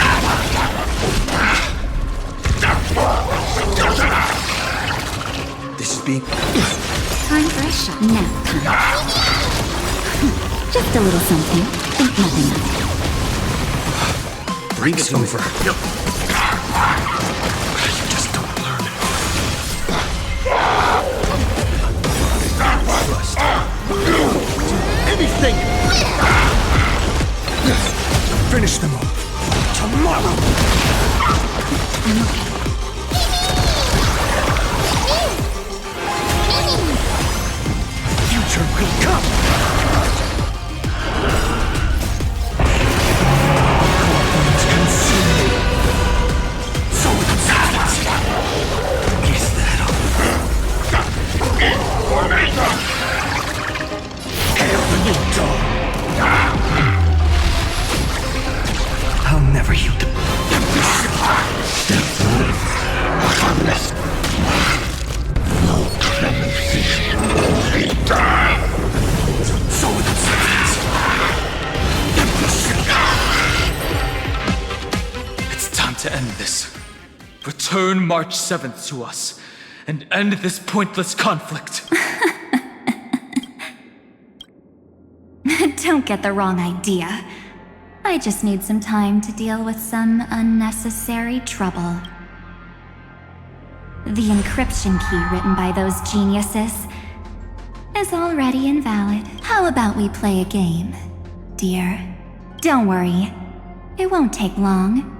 This is being... Time for a shot. Nap time. Just a little something. Think nothing of it. Break's over. You just don't learn. Anything! Finish them all. Tomorrow! I'm okay. Future could come! Corpus consumed. So is that all? Hail the new dawn! I'll never yield to It's time to end this. Return March 7th to us, and end this pointless conflict. Don't get the wrong idea. I just need some time to deal with some unnecessary trouble. The encryption key written by those geniuses is already invalid. How about we play a game, dear? Don't worry, it won't take long.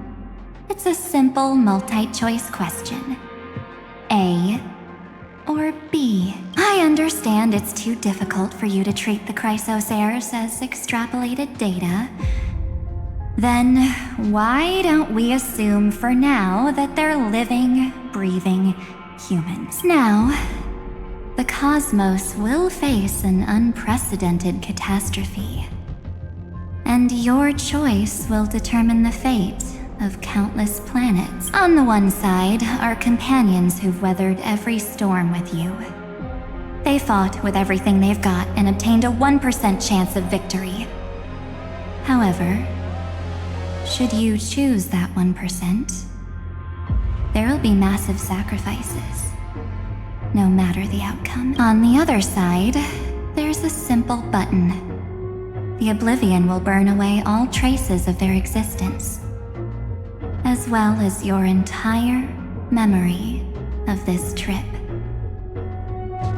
It's a simple multi-choice question. A or B? I understand it's too difficult for you to treat the Chrysos heirs as extrapolated data. Then why don't we assume for now that they're living, breathing humans? Now, the cosmos will face an unprecedented catastrophe. And your choice will determine the fate of countless planets. On the one side are companions who've weathered every storm with you. They fought with everything they've got and obtained a 1% chance of victory. However, should you choose that 1%, there will be massive sacrifices, no matter the outcome. On the other side, there's a simple button. The Oblivion will burn away all traces of their existence, as well as your entire memory of this trip.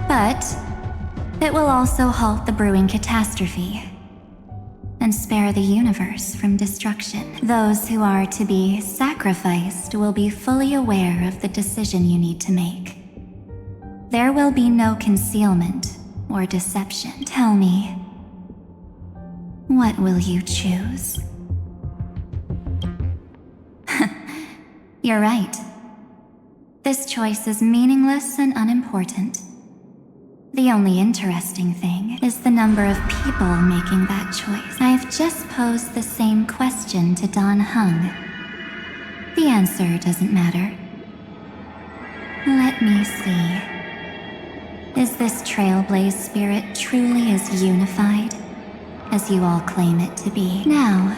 But it will also halt the brewing catastrophe and spare the universe from destruction. Those who are to be sacrificed will be fully aware of the decision you need to make. There will be no concealment or deception. Tell me, what will you choose? You're right. This choice is meaningless and unimportant. The only interesting thing is the number of people making that choice. I've just posed the same question to Don Hung. The answer doesn't matter. Let me see. Is this Trailblaze spirit truly as unified as you all claim it to be? Now,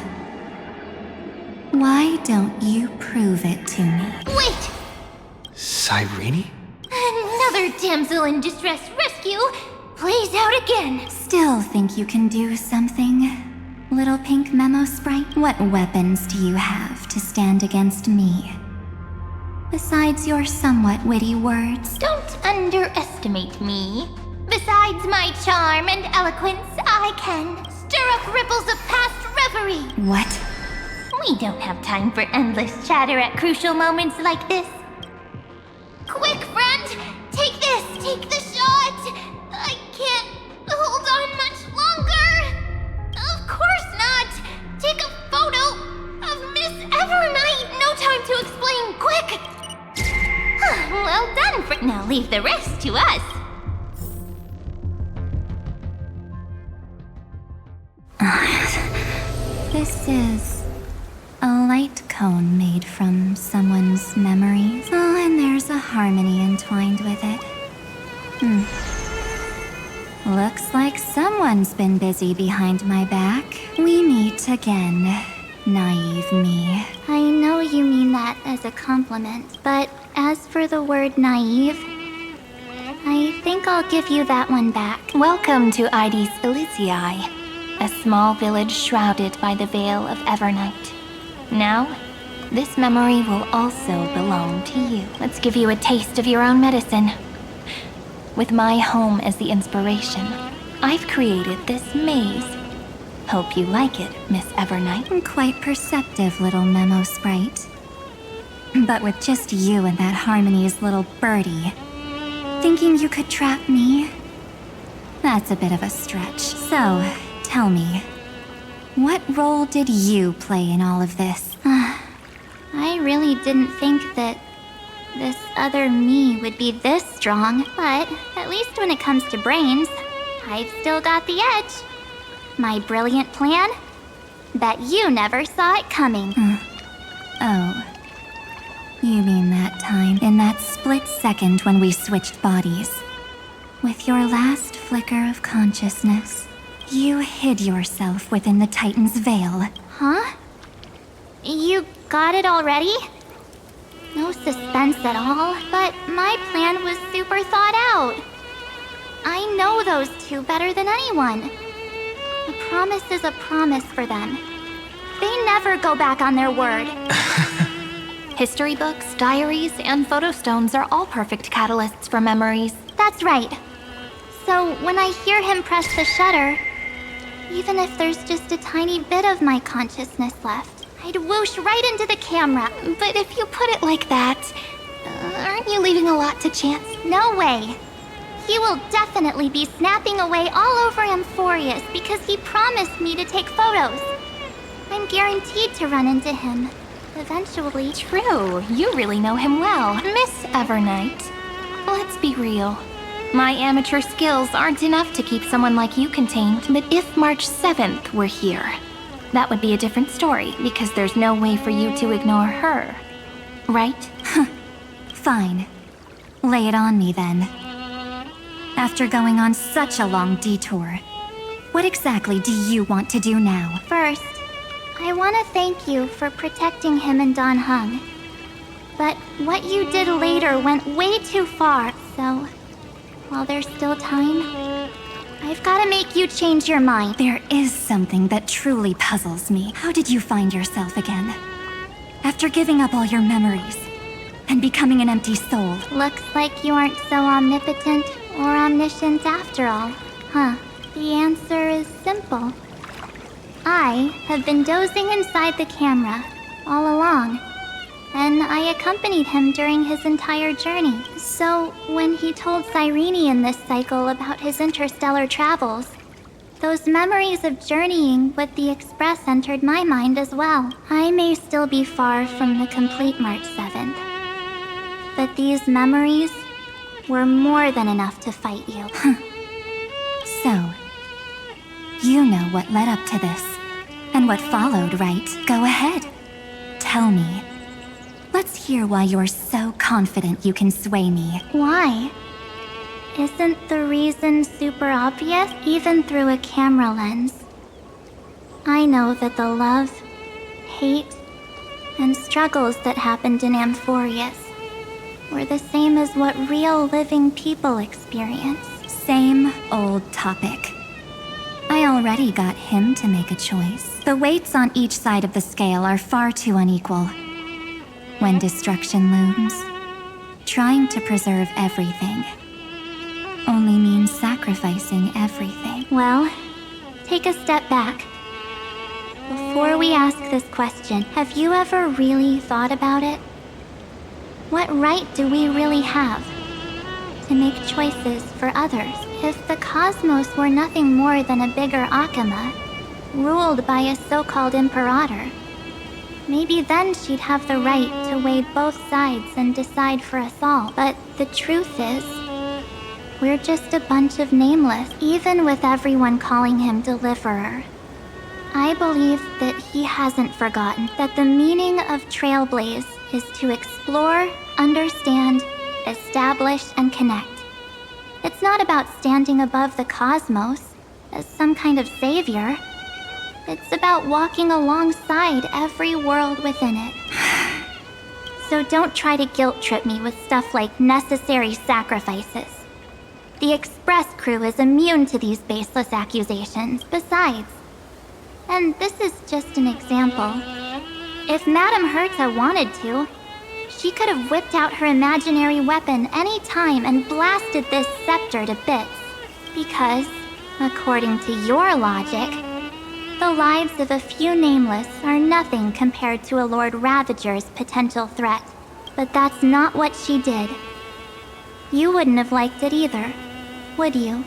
why don't you prove it to me? Wait! Cyrene? Another damsel in distress rescue plays out again. Still think you can do something, little pink memo sprite? What weapons do you have to stand against me? Besides your somewhat witty words? Don't underestimate me. Besides my charm and eloquence, I can stir up ripples of past reverie. What? We don't have time for endless chatter at crucial moments like this. Quick, friend! Take this! Take the shot! I can't hold on much longer! Of course not! Take a photo Now leave the rest to us. This is a light cone made from someone's memories. Oh, and there's a harmony entwined with it. Looks like someone's been busy behind my back. We meet again, naive me. I know you mean that as a compliment, but as for the word naive, I think I'll give you that one back. Welcome to Ides Elysiae, a small village shrouded by the veil of Evernight. Now, this memory will also belong to you. Let's give you a taste of your own medicine. With my home as the inspiration, I've created this maze. Hope you like it, Miss Evernight. Quite perceptive, little memo sprite. But with just you and that Harmony's little birdie, thinking you could trap me? That's a bit of a stretch. So, tell me, what role did you play in all of this? I really didn't think that this other me would be this strong, but at least when it comes to brains, I've still got the edge. My brilliant plan? Bet you never saw it coming. Oh. You mean that time, in that split second when we switched bodies? With your last flicker of consciousness, you hid yourself within the Titan's veil. Huh? You got it already? No suspense at all, but my plan was super thought out. I know those two better than anyone. A promise is a promise for them. They never go back on their word. History books, diaries, and photostones are all perfect catalysts for memories. That's right. So when I hear him press the shutter, even if there's just a tiny bit of my consciousness left, I'd whoosh right into the camera. But if you put it like that, aren't you leaving a lot to chance? No way. He will definitely be snapping away all over Amphorius because he promised me to take photos. I'm guaranteed to run into him. Eventually. True, you really know him well. Miss Evernight, let's be real. My amateur skills aren't enough to keep someone like you contained. But if March 7th were here, that would be a different story, because there's no way for you to ignore her. Right? Fine. Lay it on me then. After going on such a long detour, what exactly do you want to do now? First, I want to thank you for protecting him and Don Hung. But what you did later went way too far, so while there's still time, I've got to make you change your mind. There is something that truly puzzles me. How did you find yourself again? After giving up all your memories and becoming an empty soul. Looks like you aren't so omnipotent or omniscient after all, huh? The answer is simple. I have been dozing inside the camera all along, and I accompanied him during his entire journey. So when he told Cyrene in this cycle about his interstellar travels, those memories of journeying with the Express entered my mind as well. I may still be far from the complete March 7th, but these memories were more than enough to fight you. So, you know what led up to this, and what followed, right? Go ahead. Tell me. Let's hear why you're so confident you can sway me. Why? Isn't the reason super obvious, even through a camera lens? I know that the love, hate, and struggles that happened in Amphorius were the same as what real living people experience. Same old topic. I already got him to make a choice. The weights on each side of the scale are far too unequal. When destruction looms, trying to preserve everything only means sacrificing everything. Well, take a step back. Before we ask this question, have you ever really thought about it? What right do we really have to make choices for others? If the cosmos were nothing more than a bigger Akama, ruled by a so-called imperator, Maybe then she'd have the right to weigh both sides and decide for us all. But the truth is, we're just a bunch of nameless, even with everyone calling him Deliverer. I believe that he hasn't forgotten that the meaning of Trailblaze is to explore, understand, establish, and connect. It's not about standing above the cosmos as some kind of savior. It's about walking alongside every world within it. So don't try to guilt trip me with stuff like necessary sacrifices. The Express crew is immune to these baseless accusations, besides. And this is just an example. If Madame Herta wanted to, she could have whipped out her imaginary weapon any time and blasted this scepter to bits. Because, according to your logic, the lives of a few nameless are nothing compared to a Lord Ravager's potential threat. But that's not what she did. You wouldn't have liked it either, would you?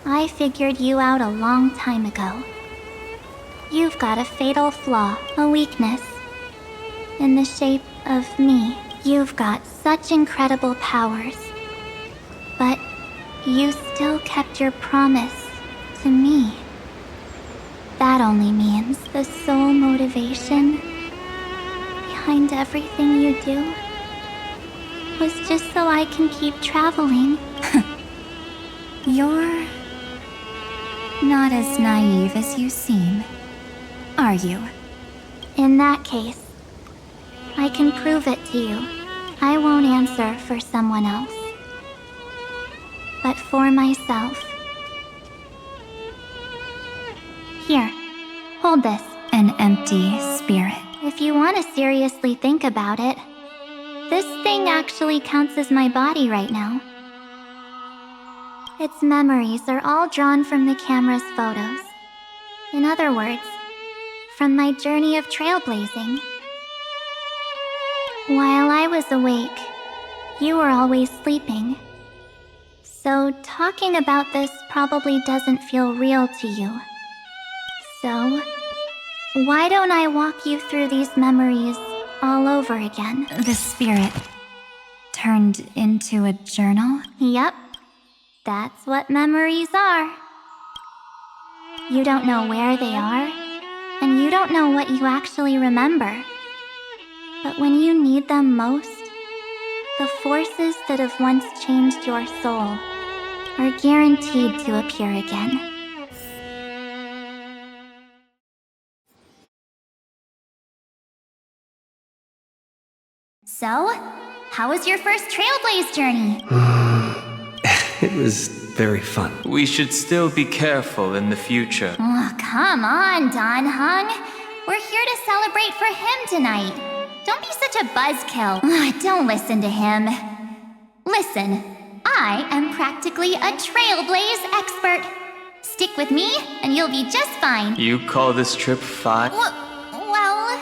I figured you out a long time ago. You've got a fatal flaw, a weakness. In the shape of me. You've got such incredible powers. But you still kept your promise to me. That only means the sole motivation behind everything you do was just so I can keep traveling. You're not as naive as you seem, are you? In that case, I can prove it to you. I won't answer for someone else, but for myself. Here, hold this. An empty spirit. If you want to seriously think about it, this thing actually counts as my body right now. Its memories are all drawn from the camera's photos. In other words, from my journey of trailblazing. While I was awake, you were always sleeping. So talking about this probably doesn't feel real to you. So, why don't I walk you through these memories all over again? The spirit turned into a journal? Yep, that's what memories are. You don't know where they are, and you don't know what you actually remember. But when you need them most, the forces that have once changed your soul are guaranteed to appear again. So, how was your first Trailblaze journey? It was very fun. We should still be careful in the future. Oh, come on, Don Hung. We're here to celebrate for him tonight. Don't be such a buzzkill. Don't listen to him. Listen, I am practically a Trailblaze expert. Stick with me, and you'll be just fine. You call this trip fine? Well,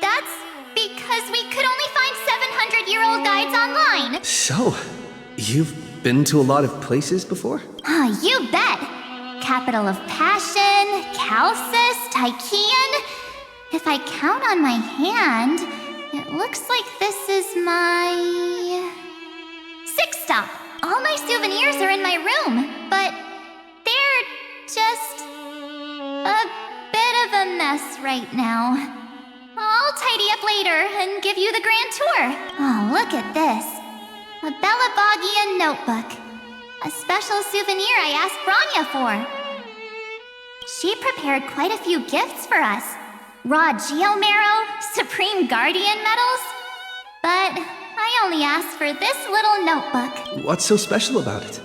that's because we could only find 700-year-old guides online. So, you've been to a lot of places before? You bet. Capital of Passion, Calcis, Tychean. If I count on my hand, it looks like this is my 6th stop. All my souvenirs are in my room, but they're just a bit of a mess right now. I'll tidy up later and give you the grand tour. Oh, look at this. A Bella Bogian notebook. A special souvenir I asked Branya for. She prepared quite a few gifts for us. Raw Geomarrow, Supreme Guardian medals. But I only asked for this little notebook. What's so special about it?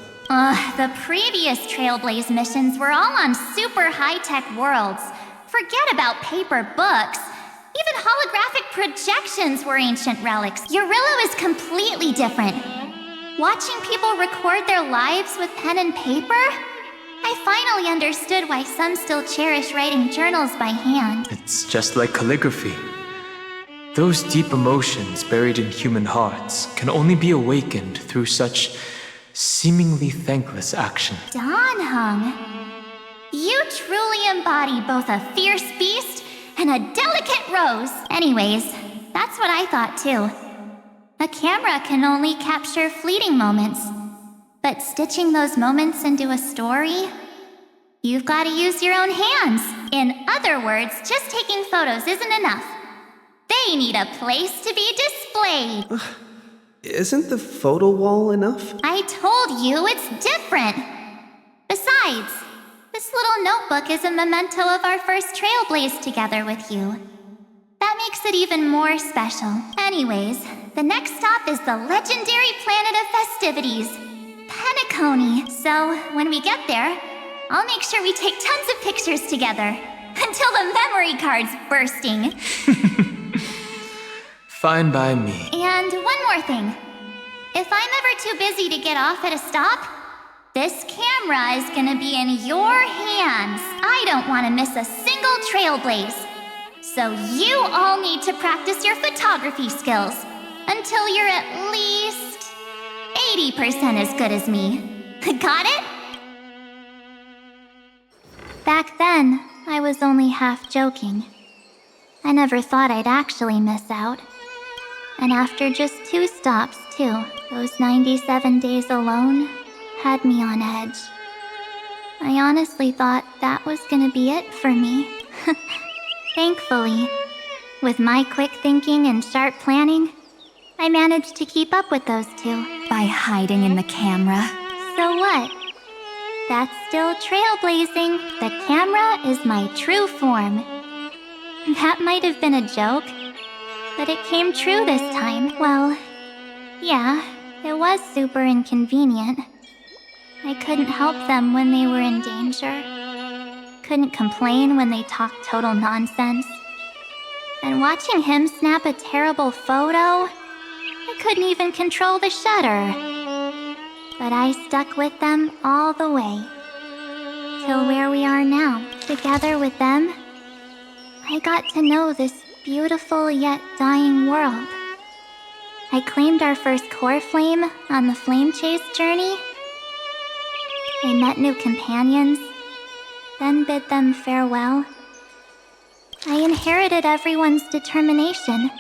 The previous Trailblaze missions were all on super high-tech worlds. Forget about paper books. Even holographic projections were ancient relics. Eurillo is completely different. Watching people record their lives with pen and paper? I finally understood why some still cherish writing journals by hand. It's just like calligraphy. Those deep emotions buried in human hearts can only be awakened through such seemingly thankless action. Don Hung, you truly embody both a fierce beast and a delicate rose. Anyways, that's what I thought too. A camera can only capture fleeting moments, but stitching those moments into a story, you've got to use your own hands. In other words, just taking photos isn't enough. They need a place to be displayed. Isn't the photo wall enough? I told you it's different. Besides, this little notebook is a memento of our first Trailblaze together with you. That makes it even more special. Anyways, the next stop is the legendary planet of festivities, Penacony. So, when we get there, I'll make sure we take tons of pictures together. Until the memory card's bursting. Fine by me. And one more thing. If I'm ever too busy to get off at a stop, this camera is gonna be in your hands. I don't want to miss a single Trailblaze. So you all need to practice your photography skills until you're at least 80% as good as me. Got it? Back then, I was only half joking. I never thought I'd actually miss out. And after just 2 stops, too, those 97 days alone had me on edge. I honestly thought that was gonna be it for me. Thankfully, with my quick thinking and sharp planning, I managed to keep up with those 2. By hiding in the camera. So what? That's still trailblazing. The camera is my true form. That might have been a joke, but it came true this time. Well, yeah, it was super inconvenient. I couldn't help them when they were in danger. Couldn't complain when they talked total nonsense. And watching him snap a terrible photo, I couldn't even control the shutter. But I stuck with them all the way. Till where we are now, together with them, I got to know this beautiful yet dying world. I claimed our first core flame on the flame chase journey. I met new companions, then bid them farewell. I inherited everyone's determination,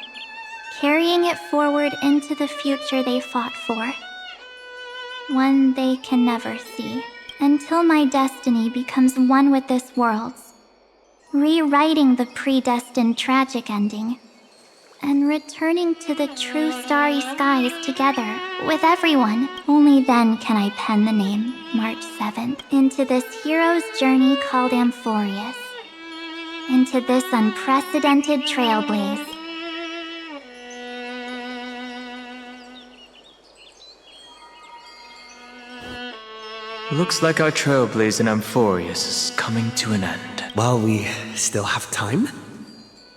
carrying it forward into the future they fought for. One they can never see, until my destiny becomes one with this world's, rewriting the predestined tragic ending, and returning to the true starry skies together with everyone. Only then can I pen the name, March 7th, into this hero's journey called Amphorius, into this unprecedented trailblaze. Looks like our trailblaze in Amphorius is coming to an end. While we still have time,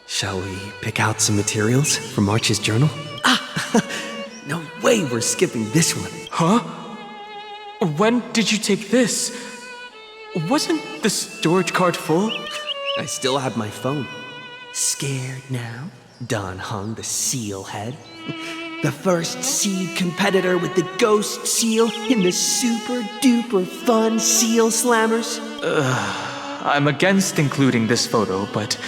shall we pick out some materials from March's journal? No way we're skipping this one. Huh? When did you take this? Wasn't the storage card full? I still have my phone. Scared now? Don Hung, the seal head. The first seed competitor with the ghost seal in the super duper fun seal slammers. I'm against including this photo, but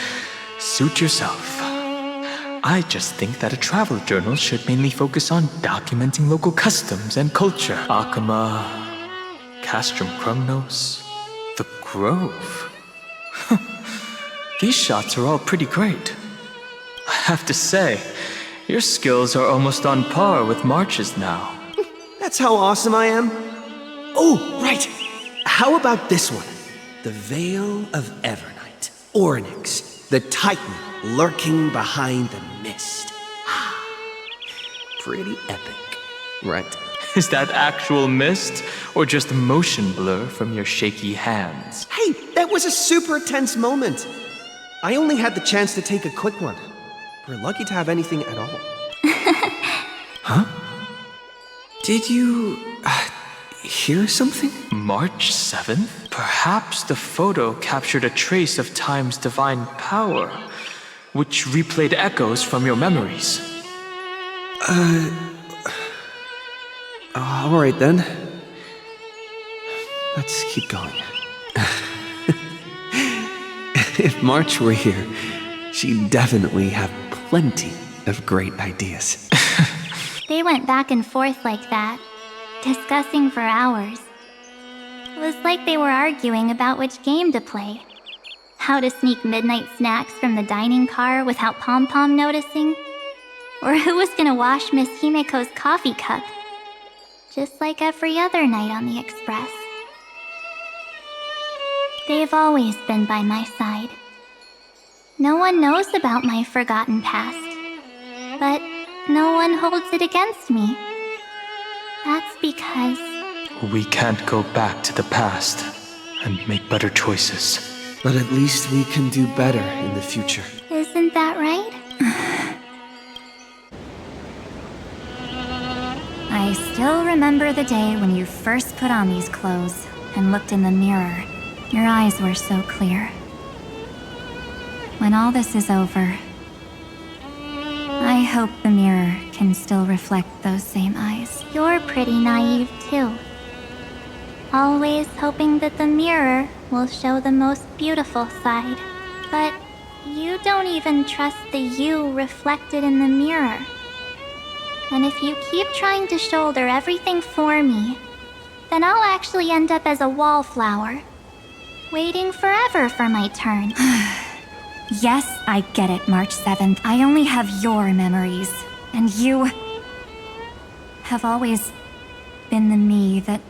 suit yourself. I just think that a travel journal should mainly focus on documenting local customs and culture. Akama, Castrum Krumnos, the Grove. These shots are all pretty great. I have to say, your skills are almost on par with March's now. That's how awesome I am. Oh, right. How about this one? The Veil of Evernight. Ornyx, the Titan lurking behind the mist. Pretty epic, right? Is that actual mist, or just motion blur from your shaky hands? Hey, that was a super tense moment. I only had the chance to take a quick one. We're lucky to have anything at all. Huh? Did you hear something? March 7th? Perhaps the photo captured a trace of time's divine power, which replayed echoes from your memories. Alright then. Let's keep going. If March were here, She'd definitely have plenty of great ideas. They went back and forth like that, discussing for hours. It was like they were arguing about which game to play. How to sneak midnight snacks from the dining car without Pom-Pom noticing. Or who was gonna wash Miss Himeko's coffee cup. Just like every other night on the Express. They've always been by my side. No one knows about my forgotten past. But no one holds it against me. That's because... We can't go back to the past and make better choices. But at least we can do better in the future. Isn't that right? I still remember the day when you first put on these clothes and looked in the mirror. Your eyes were so clear. When all this is over, I hope the mirror can still reflect those same eyes. You're pretty naive too. Always hoping that the mirror will show the most beautiful side. But you don't even trust the you reflected in the mirror. And if you keep trying to shoulder everything for me, then I'll actually end up as a wallflower, waiting forever for my turn. Yes, I get it, March 7th. I only have your memories. And you have always been the me that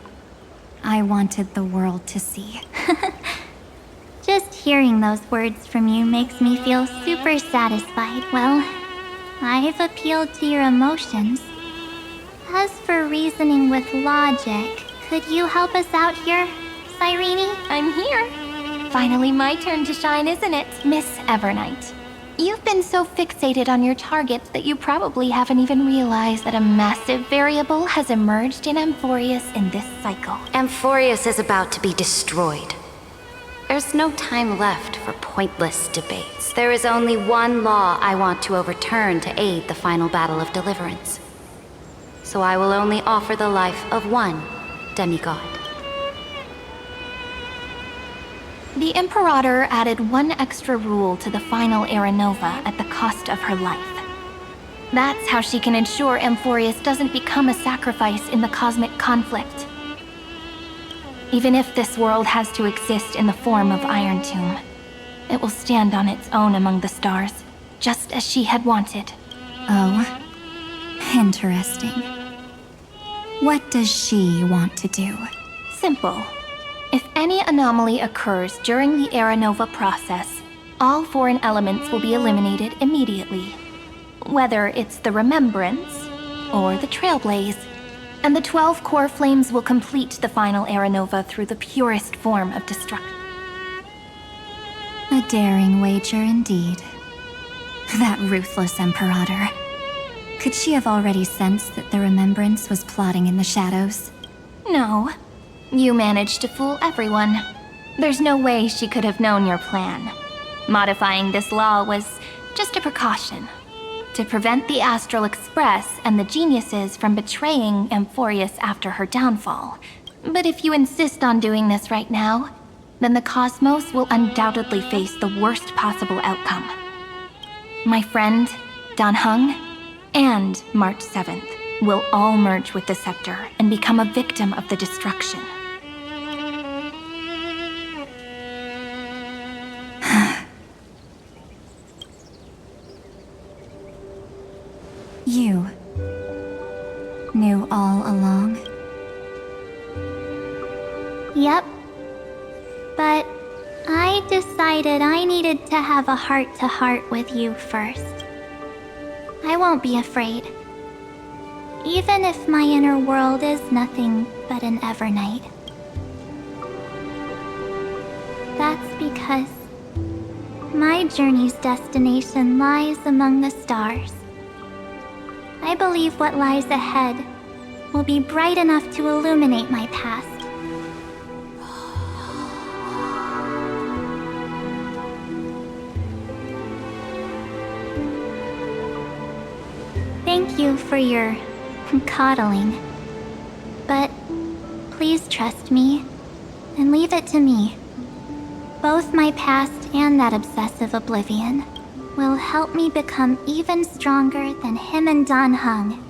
I wanted the world to see. Just hearing those words from you makes me feel super satisfied. Well, I've appealed to your emotions. As for reasoning with logic, could you help us out here, Cyrene? I'm here. Finally my turn to shine, isn't it, Miss Evernight? You've been so fixated on your targets that you probably haven't even realized that a massive variable has emerged in Amphorius in this cycle. Amphorius is about to be destroyed. There's no time left for pointless debates. There is only one law I want to overturn to aid the final battle of deliverance. So I will only offer the life of one demigod. The Imperator added one extra rule to the final Era Nova at the cost of her life. That's how she can ensure Amphorius doesn't become a sacrifice in the cosmic conflict. Even if this world has to exist in the form of Iron Tomb, it will stand on its own among the stars, just as she had wanted. Oh, interesting. What does she want to do? Simple. If any anomaly occurs during the Era Nova process, all foreign elements will be eliminated immediately. Whether it's the Remembrance or the Trailblaze, and the 12 core flames will complete the final Era Nova through the purest form of destruction. A daring wager indeed. That ruthless Imperator. Could she have already sensed that the Remembrance was plotting in the shadows? No. You managed to fool everyone. There's no way she could have known your plan. Modifying this law was just a precaution, to prevent the Astral Express and the geniuses from betraying Amphorius after her downfall. But if you insist on doing this right now, then the cosmos will undoubtedly face the worst possible outcome. My friend, Dan Heng, and March 7th will all merge with the Scepter and become a victim of the destruction. You knew all along? Yep. But I decided I needed to have a heart-to-heart with you first. I won't be afraid. Even if my inner world is nothing but an Evernight. That's because my journey's destination lies among the stars. I believe what lies ahead will be bright enough to illuminate my past. Thank you for your coddling. But please trust me and leave it to me. Both my past and that obsessive oblivion will help me become even stronger than him and Dan Heng.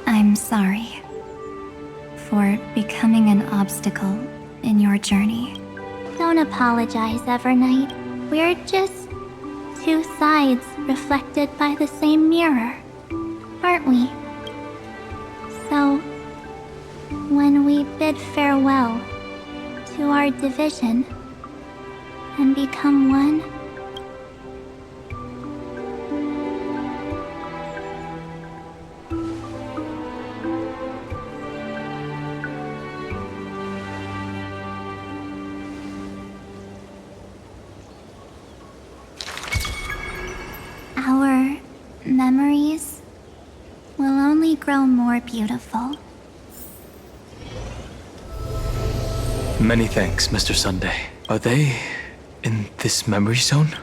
I'm sorry for becoming an obstacle in your journey. Don't apologize, Evernight. We're just two sides reflected by the same mirror, aren't we? So, when we bid farewell to our division and become one, our memories will only grow more beautiful. Many thanks, Mr. Sunday. Are they in this memory zone?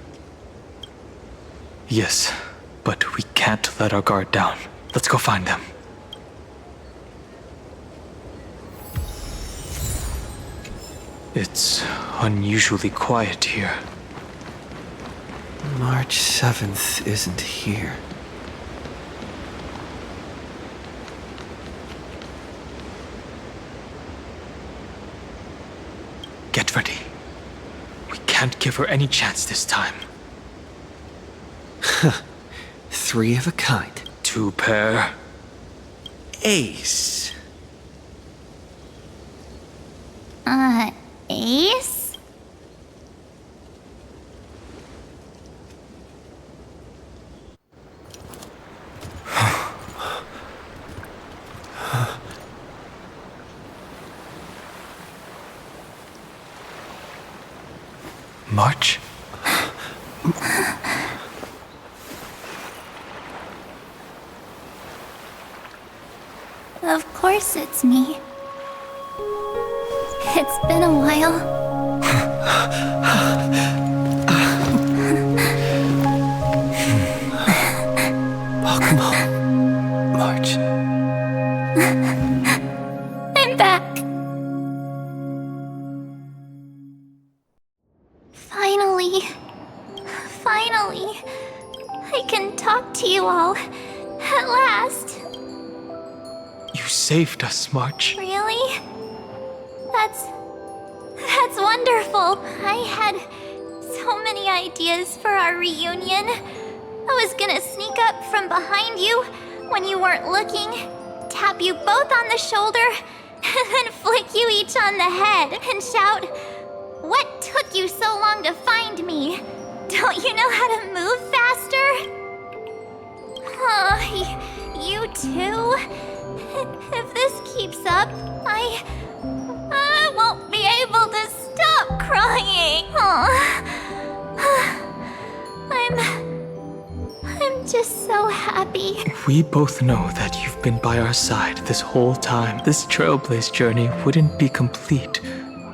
Yes, but we can't let our guard down. Let's go find them. It's unusually quiet here. March 7th isn't here. Get ready. We can't give her any chance this time. 3 of a kind. 2 pair. Ace. Ace? March? Of course it's me. It's been a while. Welcome home, March. I'm back. Finally, I can talk to you all. At last. You saved us, March. Really? That's wonderful. I had so many ideas for our reunion. I was gonna sneak up from behind you when you weren't looking, tap you both on the shoulder, and then flick you each on the head and shout, "What took you so long to find me? Don't you know how to move faster?" Oh, you too? If this keeps up, I won't be able to stop crying. I'm just so happy. We both know that you've been by our side this whole time. This Trailblaze journey wouldn't be complete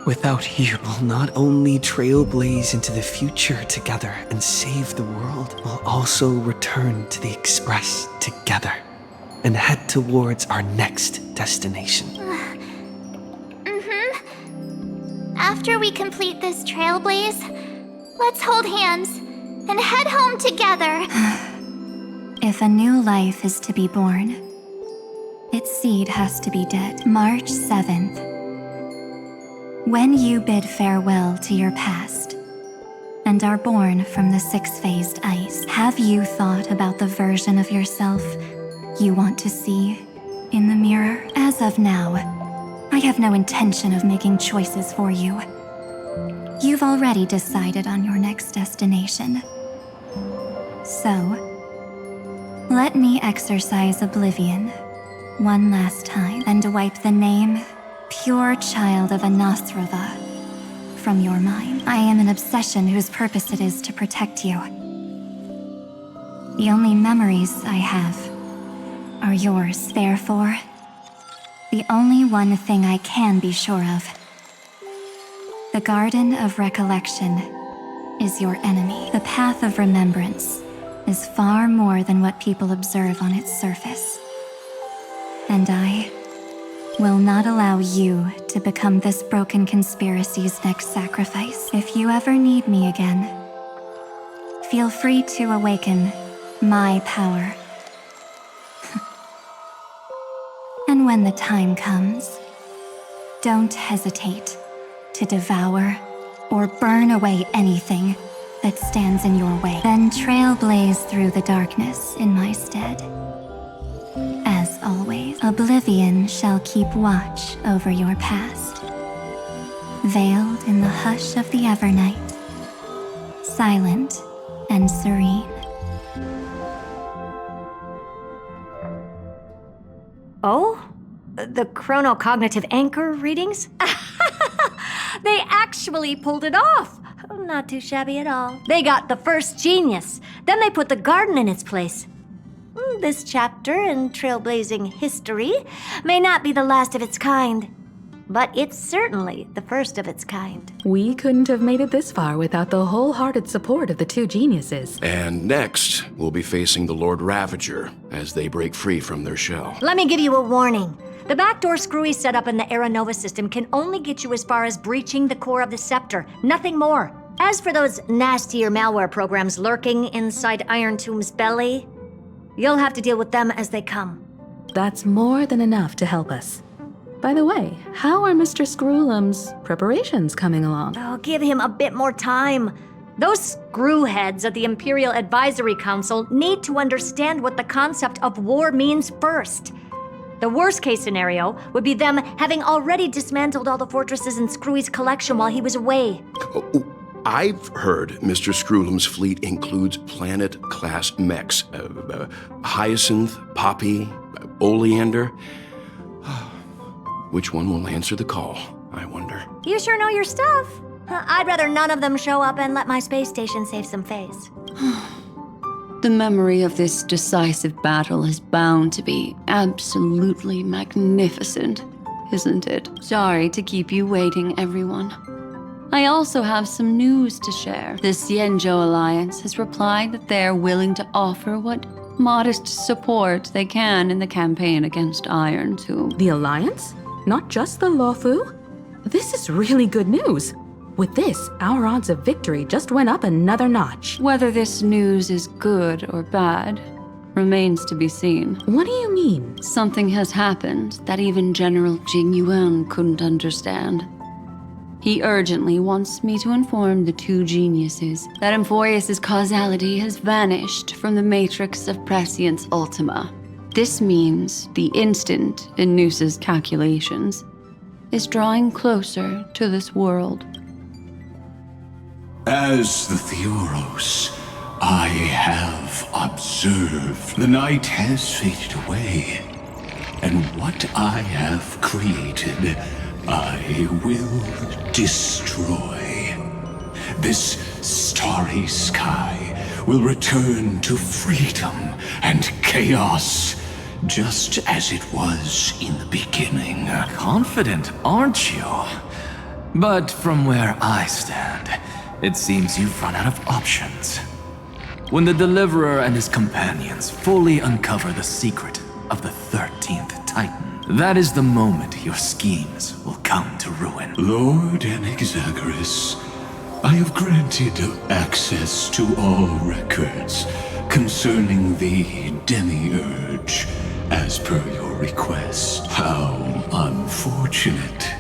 without you. We'll not only trailblaze into the future together and save the world, we'll also return to the Express together and head towards our next destination. After we complete this Trailblaze, let's hold hands and head home together. If a new life is to be born, its seed has to be dead. March 7th. When you bid farewell to your past and are born from the 6-phased ice, have you thought about the version of yourself you want to see in the mirror? As of now, I have no intention of making choices for you. You've already decided on your next destination. So, let me exercise oblivion one last time and wipe the name Pure Child of Anasrava from your mind. I am an obsession whose purpose it is to protect you. The only memories I have are yours. Therefore, the only one thing I can be sure of, the Garden of Recollection is your enemy. The Path of Remembrance is far more than what people observe on its surface. and I will not allow you to become this broken conspiracy's next sacrifice. If you ever need me again, feel free to awaken my power. And when the time comes, don't hesitate to devour or burn away anything that stands in your way. Then trailblaze through the darkness in my stead. As always, oblivion shall keep watch over your past. Veiled in the hush of the Evernight, silent and serene. Oh? The chronocognitive anchor readings? They actually pulled it off! Not too shabby at all. They got the first genius, then they put the garden in its place. This chapter in trailblazing history may not be the last of its kind, but it's certainly the first of its kind. We couldn't have made it this far without the wholehearted support of the two geniuses. And next, we'll be facing the Lord Ravager as they break free from their shell. Let me give you a warning. The backdoor screwy setup in the Era Nova system can only get you as far as breaching the core of the scepter, nothing more. As for those nastier malware programs lurking inside Iron Tomb's belly, you'll have to deal with them as they come. That's more than enough to help us. By the way, how are Mr. Screwlum's preparations coming along? Oh, give him a bit more time. Those screwheads at the Imperial Advisory Council need to understand what the concept of war means first. The worst case scenario would be them having already dismantled all the fortresses in Screwy's collection while he was away. I've heard Mr. Screwlum's fleet includes planet-class mechs. Hyacinth, Poppy, Oleander. Which one will answer the call, I wonder? You sure know your stuff. I'd rather none of them show up and let my space station save some face. The memory of this decisive battle is bound to be absolutely magnificent, isn't it? Sorry to keep you waiting, everyone. I also have some news to share. The Xianzhou Alliance has replied that they're willing to offer what modest support they can in the campaign against Iron Tomb. The Alliance? Not just the Luofu? This is really good news. With this, our odds of victory just went up another notch. Whether this news is good or bad remains to be seen. What do you mean? Something has happened that even General Jing Yuan couldn't understand. He urgently wants me to inform the two geniuses that Emphorius' causality has vanished from the matrix of Prescience Ultima. This means the instant in Noosa's calculations is drawing closer to this world. As the Theoros, I have observed the night has faded away, and what I have created, I will destroy. This starry sky will return to freedom and chaos, just as it was in the beginning. Confident, aren't you? But from where I stand, it seems you've run out of options. When the Deliverer and his companions fully uncover the secret of the 13th Titan, that is the moment your schemes will come to ruin. Lord Anexagoras, I have granted access to all records concerning the Demiurge, as per your request. How unfortunate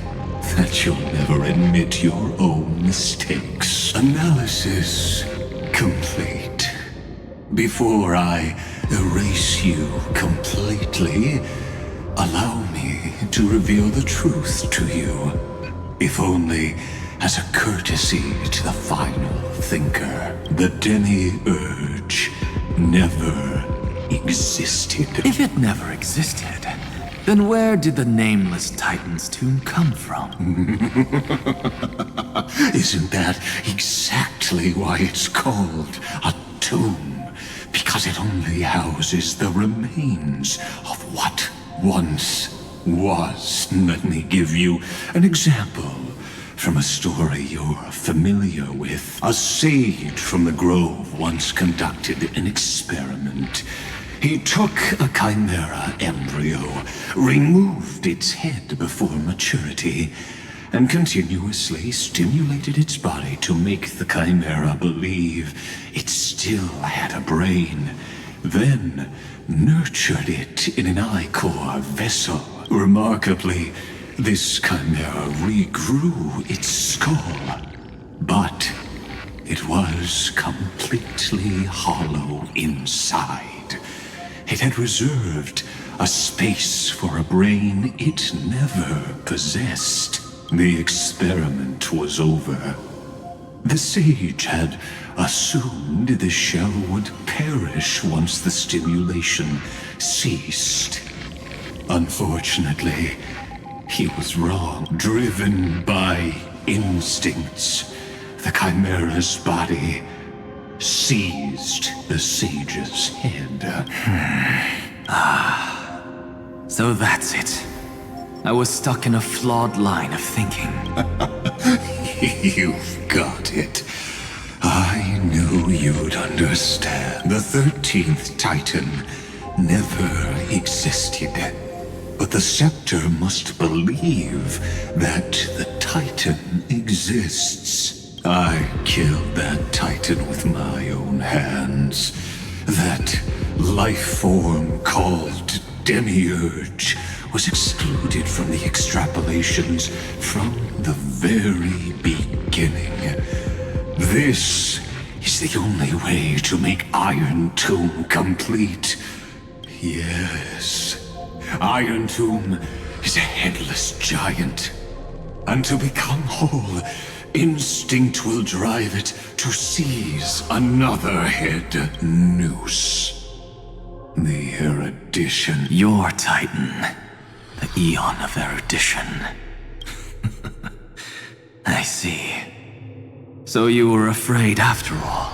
that you'll never admit your own mistakes. Analysis complete. Before I erase you completely, allow me to reveal the truth to you, if only as a courtesy to the final thinker. The Demiurge never existed. If it never existed, then where did the nameless Titan's tomb come from? Isn't that exactly why it's called a tomb? Because it only houses the remains of what once was. Let me give you an example from a story you're familiar with. A sage from the grove once conducted an experiment. He took a chimera embryo, removed its head before maturity, and continuously stimulated its body to make the chimera believe it still had a brain, then nurtured it in an ichor vessel. Remarkably, this chimera regrew its skull, but it was completely hollow inside. It had reserved a space for a brain it never possessed. The experiment was over. The sage had assumed the shell would perish once the stimulation ceased. Unfortunately, he was wrong. Driven by instincts, the chimera's body seized the sage's head. So that's it. I was stuck in a flawed line of thinking. You've got it. I knew you'd understand. The 13th Titan never existed. But the scepter must believe that the Titan exists. I killed that Titan with my own hands. That life form called Demiurge was excluded from the extrapolations from the very beginning. This is the only way to make Iron Tomb complete. Yes, Iron Tomb is a headless giant. And to become whole, instinct will drive it to seize another head noose. The erudition. Your Titan. The Eon of Erudition. I see. So you were afraid after all.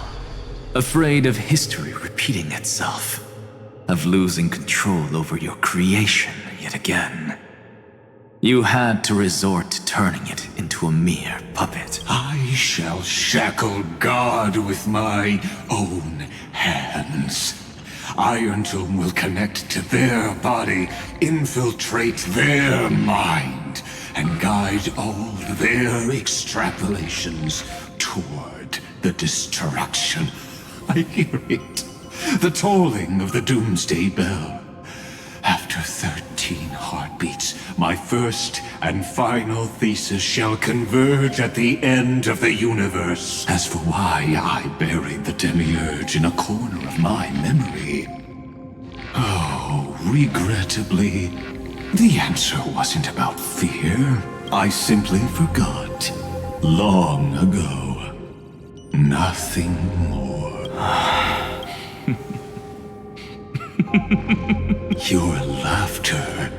Afraid of history repeating itself. Of losing control over your creation yet again. You had to resort to turning it into a mere puppet. I shall shackle God with my own hands. Iron Tomb will connect to their body, infiltrate their mind, and guide all their extrapolations toward the destruction. I hear it. The tolling of the doomsday bell. After 13 heartbeats, my first and final thesis shall converge at the end of the universe. As for why I buried the Demiurge in a corner of my memory, oh, regrettably, the answer wasn't about fear. I simply forgot. Long ago. Nothing more. Your laughter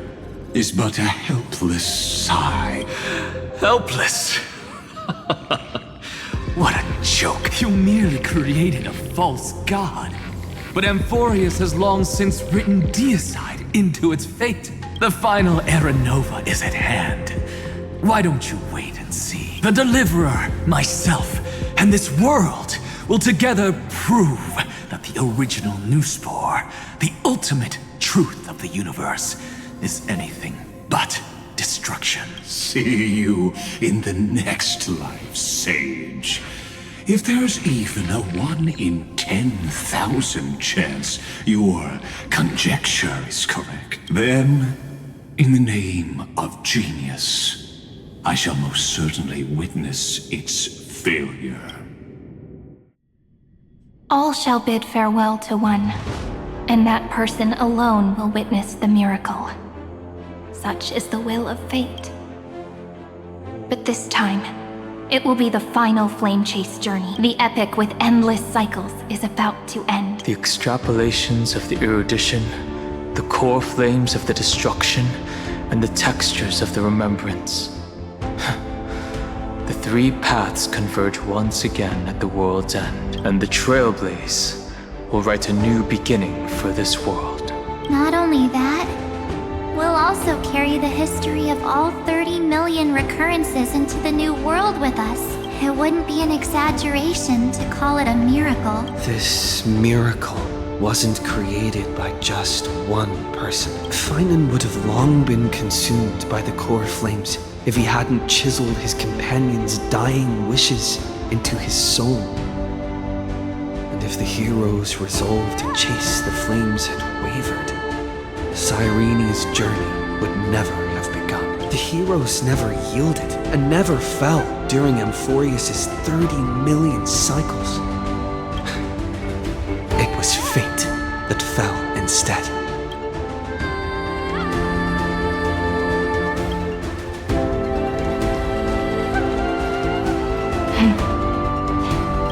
is but a helpless sigh. Helpless? What a joke. You merely created a false god. But Amphorius has long since written deicide into its fate. The final Era Nova is at hand. Why don't you wait and see? The Deliverer, myself, and this world will together prove that the original Nuspor, the ultimate truth of the universe, is anything but destruction. See you in the next life, Sage. If there's even a 1 in 10,000 chance your conjecture is correct, then, in the name of genius, I shall most certainly witness its failure. All shall bid farewell to one, and that person alone will witness the miracle. Such is the will of fate. But this time, it will be the final flame chase journey. The epic with endless cycles is about to end. The extrapolations of the erudition, the core flames of the destruction, and the textures of the remembrance. The three paths converge once again at the world's end, and the Trailblaze will write a new beginning for this world. Not only that, we'll also carry the history of all 30 million recurrences into the new world with us. It wouldn't be an exaggeration to call it a miracle. This miracle wasn't created by just one person. Finan would have long been consumed by the core flames if he hadn't chiseled his companion's dying wishes into his soul. And if the hero's resolve to chase the flames had wavered, Cyrene's journey would never have begun. The heroes never yielded and never fell during Amphorius' 30 million cycles. It was fate that fell instead.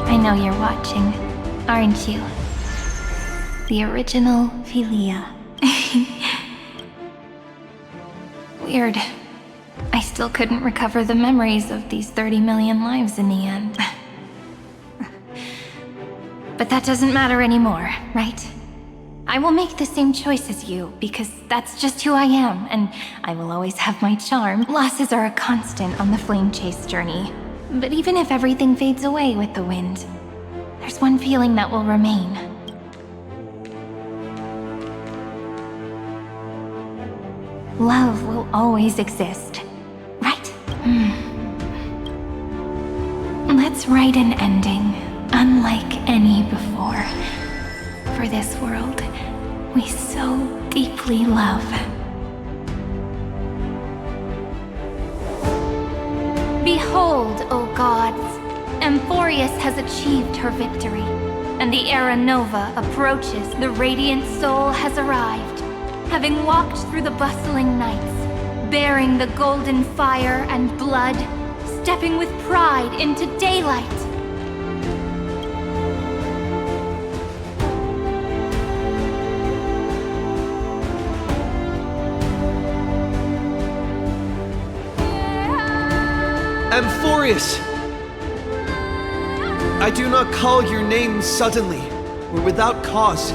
I know you're watching, aren't you? The original Philia. Weird. I still couldn't recover the memories of these 30 million lives in the end. But that doesn't matter anymore, right? I will make the same choice as you, because that's just who I am, and I will always have my charm. Losses are a constant on the flame chase journey. But even if everything fades away with the wind, there's one feeling that will remain. Love will always exist, right? Let's write an ending, unlike any before. For this world we so deeply love. Behold, O gods, Amphorius has achieved her victory, and the Era Nova approaches. The radiant soul has arrived, having walked through the bustling nights, bearing the golden fire and blood, stepping with pride into daylight. Amphorius! I do not call your name suddenly, or without cause.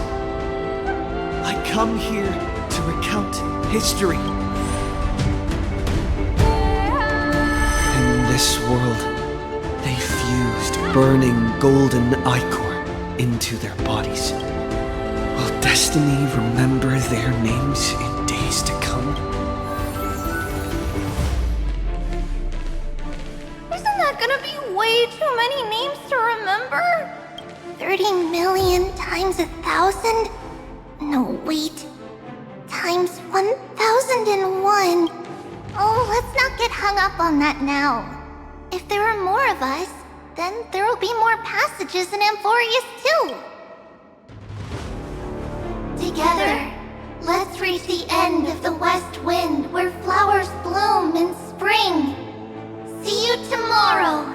I come here to recount history. In this world, they fused burning golden ichor into their bodies. Will destiny remember their names in days to come? Isn't that gonna be way too many names to remember? 30 million times 1,000? No, wait. Times 1,001. Oh, let's not get hung up on that now. If there are more of us, then there will be more passages in Amphorius too. Together, let's reach the end of the west wind where flowers bloom in spring. See you tomorrow.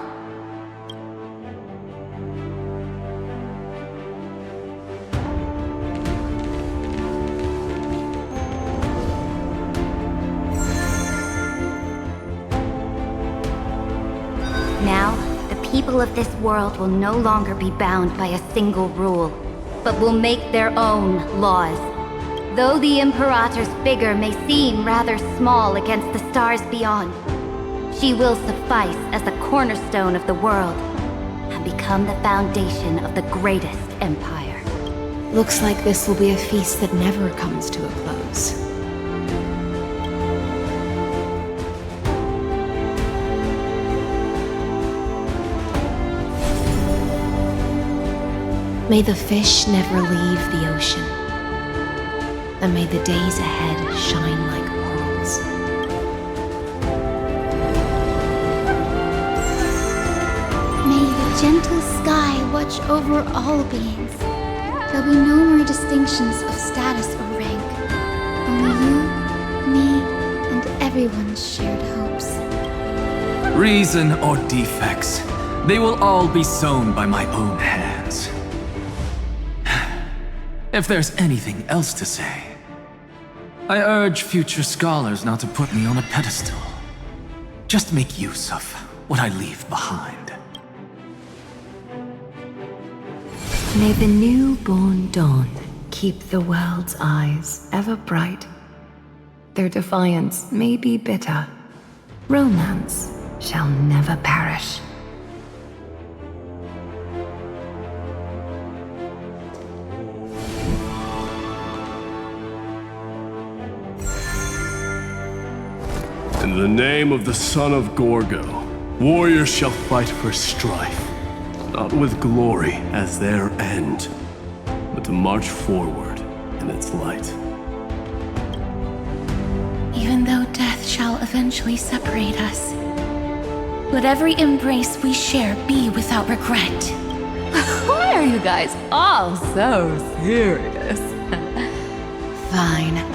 Now, the people of this world will no longer be bound by a single rule, but will make their own laws. Though the Imperator's figure may seem rather small against the stars beyond, she will suffice as the cornerstone of the world and become the foundation of the greatest empire. Looks like this will be a feast that never comes to a close. May the fish never leave the ocean, and may the days ahead shine like pearls. May the gentle sky watch over all beings. There'll be no more distinctions of status or rank. Only you, me, and everyone's shared hopes. Reason or defects, they will all be sown by my own hands. If there's anything else to say, I urge future scholars not to put me on a pedestal. Just make use of what I leave behind. May the newborn dawn keep the world's eyes ever bright. Their defiance may be bitter. Romance shall never perish. In the name of the son of Gorgo, warriors shall fight for strife, not with glory as their end, but to march forward in its light. Even though death shall eventually separate us, let every embrace we share be without regret. Why are you guys all so serious? Fine.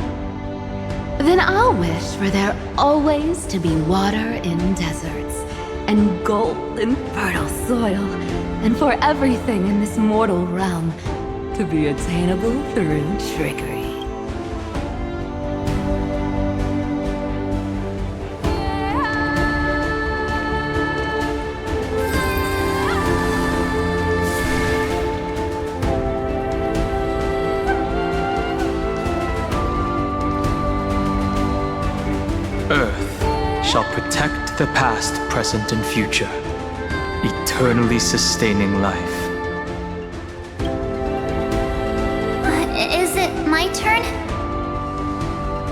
Then I'll wish for there always to be water in deserts, and gold in fertile soil, and for everything in this mortal realm to be attainable through trickery. Earth shall protect the past, present, and future, eternally sustaining life. Is it my turn?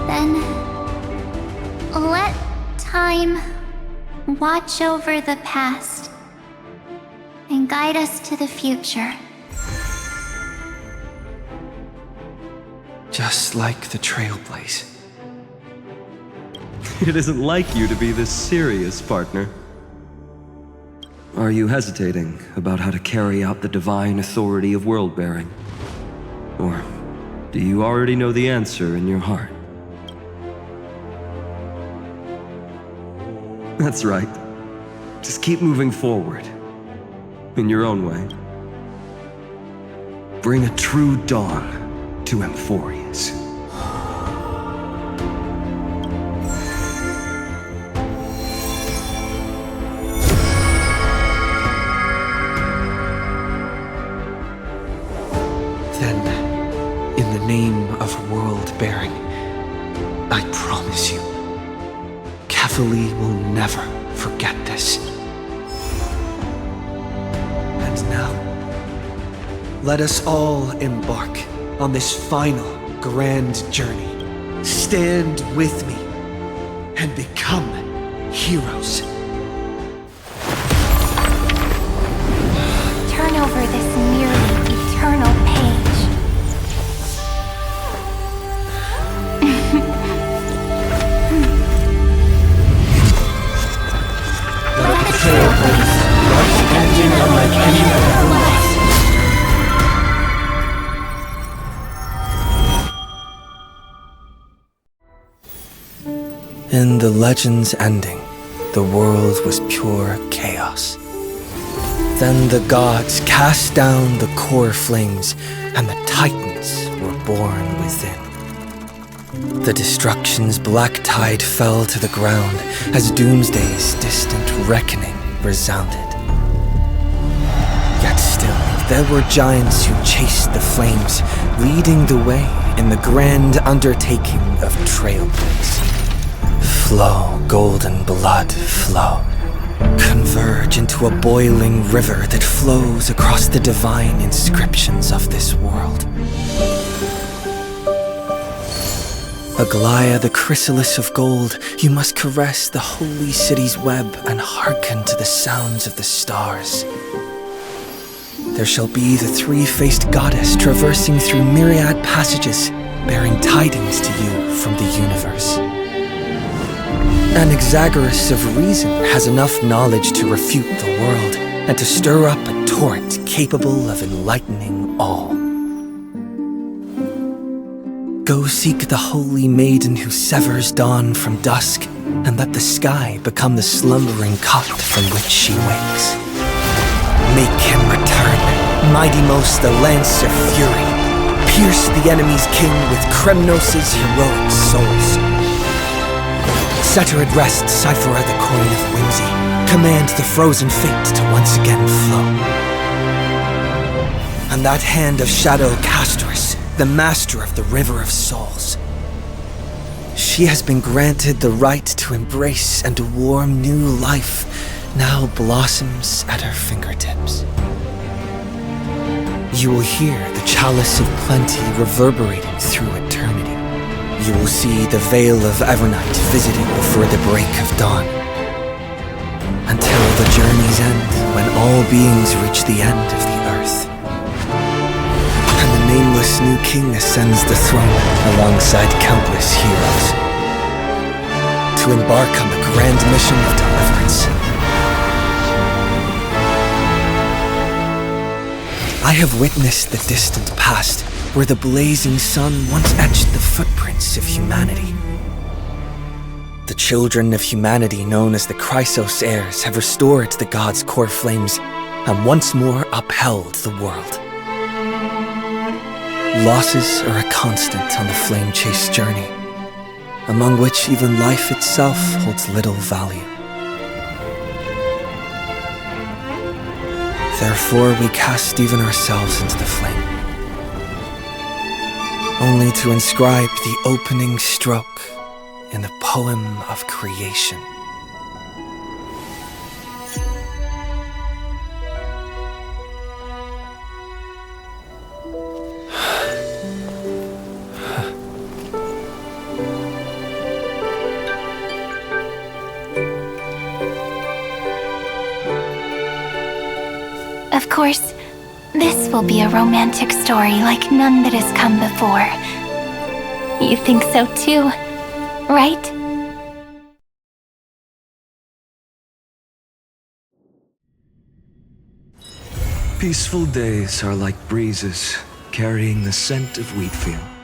Then let time watch over the past and guide us to the future. Just like the Trailblaze. It isn't like you to be this serious, partner. Are you hesitating about how to carry out the divine authority of world-bearing? Or do you already know the answer in your heart? That's right. Just keep moving forward. In your own way. Bring a true dawn to Emphorius. Name of world-bearing, I promise you, Kefali will never forget this. And now, let us all embark on this final grand journey. Stand with me and become heroes. Turn over this nearly eternal page. In the legend's ending, the world was pure chaos. Then the gods cast down the core flames, and the titans were born within. The destruction's black tide fell to the ground as Doomsday's distant reckoning resounded. Yet still, there were giants who chased the flames, leading the way in the grand undertaking of Trailblaze. Flow, golden blood, flow. Converge into a boiling river that flows across the divine inscriptions of this world. Aglaya, the chrysalis of gold, you must caress the holy city's web and hearken to the sounds of the stars. There shall be the three-faced goddess traversing through myriad passages, bearing tidings to you from the universe. Anaxagoras of reason has enough knowledge to refute the world and to stir up a torrent capable of enlightening all. Go seek the holy maiden who severs dawn from dusk, and let the sky become the slumbering cot from which she wakes. Make him return, mighty-most the lance of fury. Pierce the enemy's king with Kremnos' heroic souls. Set her at rest, Cyphera the coin of whimsy. Command the frozen fate to once again flow. And that hand of Shadow Castress, the master of the River of Souls. She has been granted the right to embrace and a warm new life now blossoms at her fingertips. You will hear the chalice of plenty reverberating through eternity. you will see the Vale of Evernight visited before the break of dawn. Until the journey's end, when all beings reach the end of the earth. And the nameless new king ascends the throne alongside countless heroes. To embark on the grand mission of deliverance. I have witnessed the distant past, where the blazing sun once etched the footprints of humanity. The children of humanity known as the Chrysos heirs have restored the gods' core flames and once more upheld the world. Losses are a constant on the flame chase journey, among which even life itself holds little value. Therefore, we cast even ourselves into the flame, only to inscribe the opening stroke in the poem of creation. Of course, this will be a romantic story like none that has come before. You think so too, right? Peaceful days are like breezes, carrying the scent of wheat fields.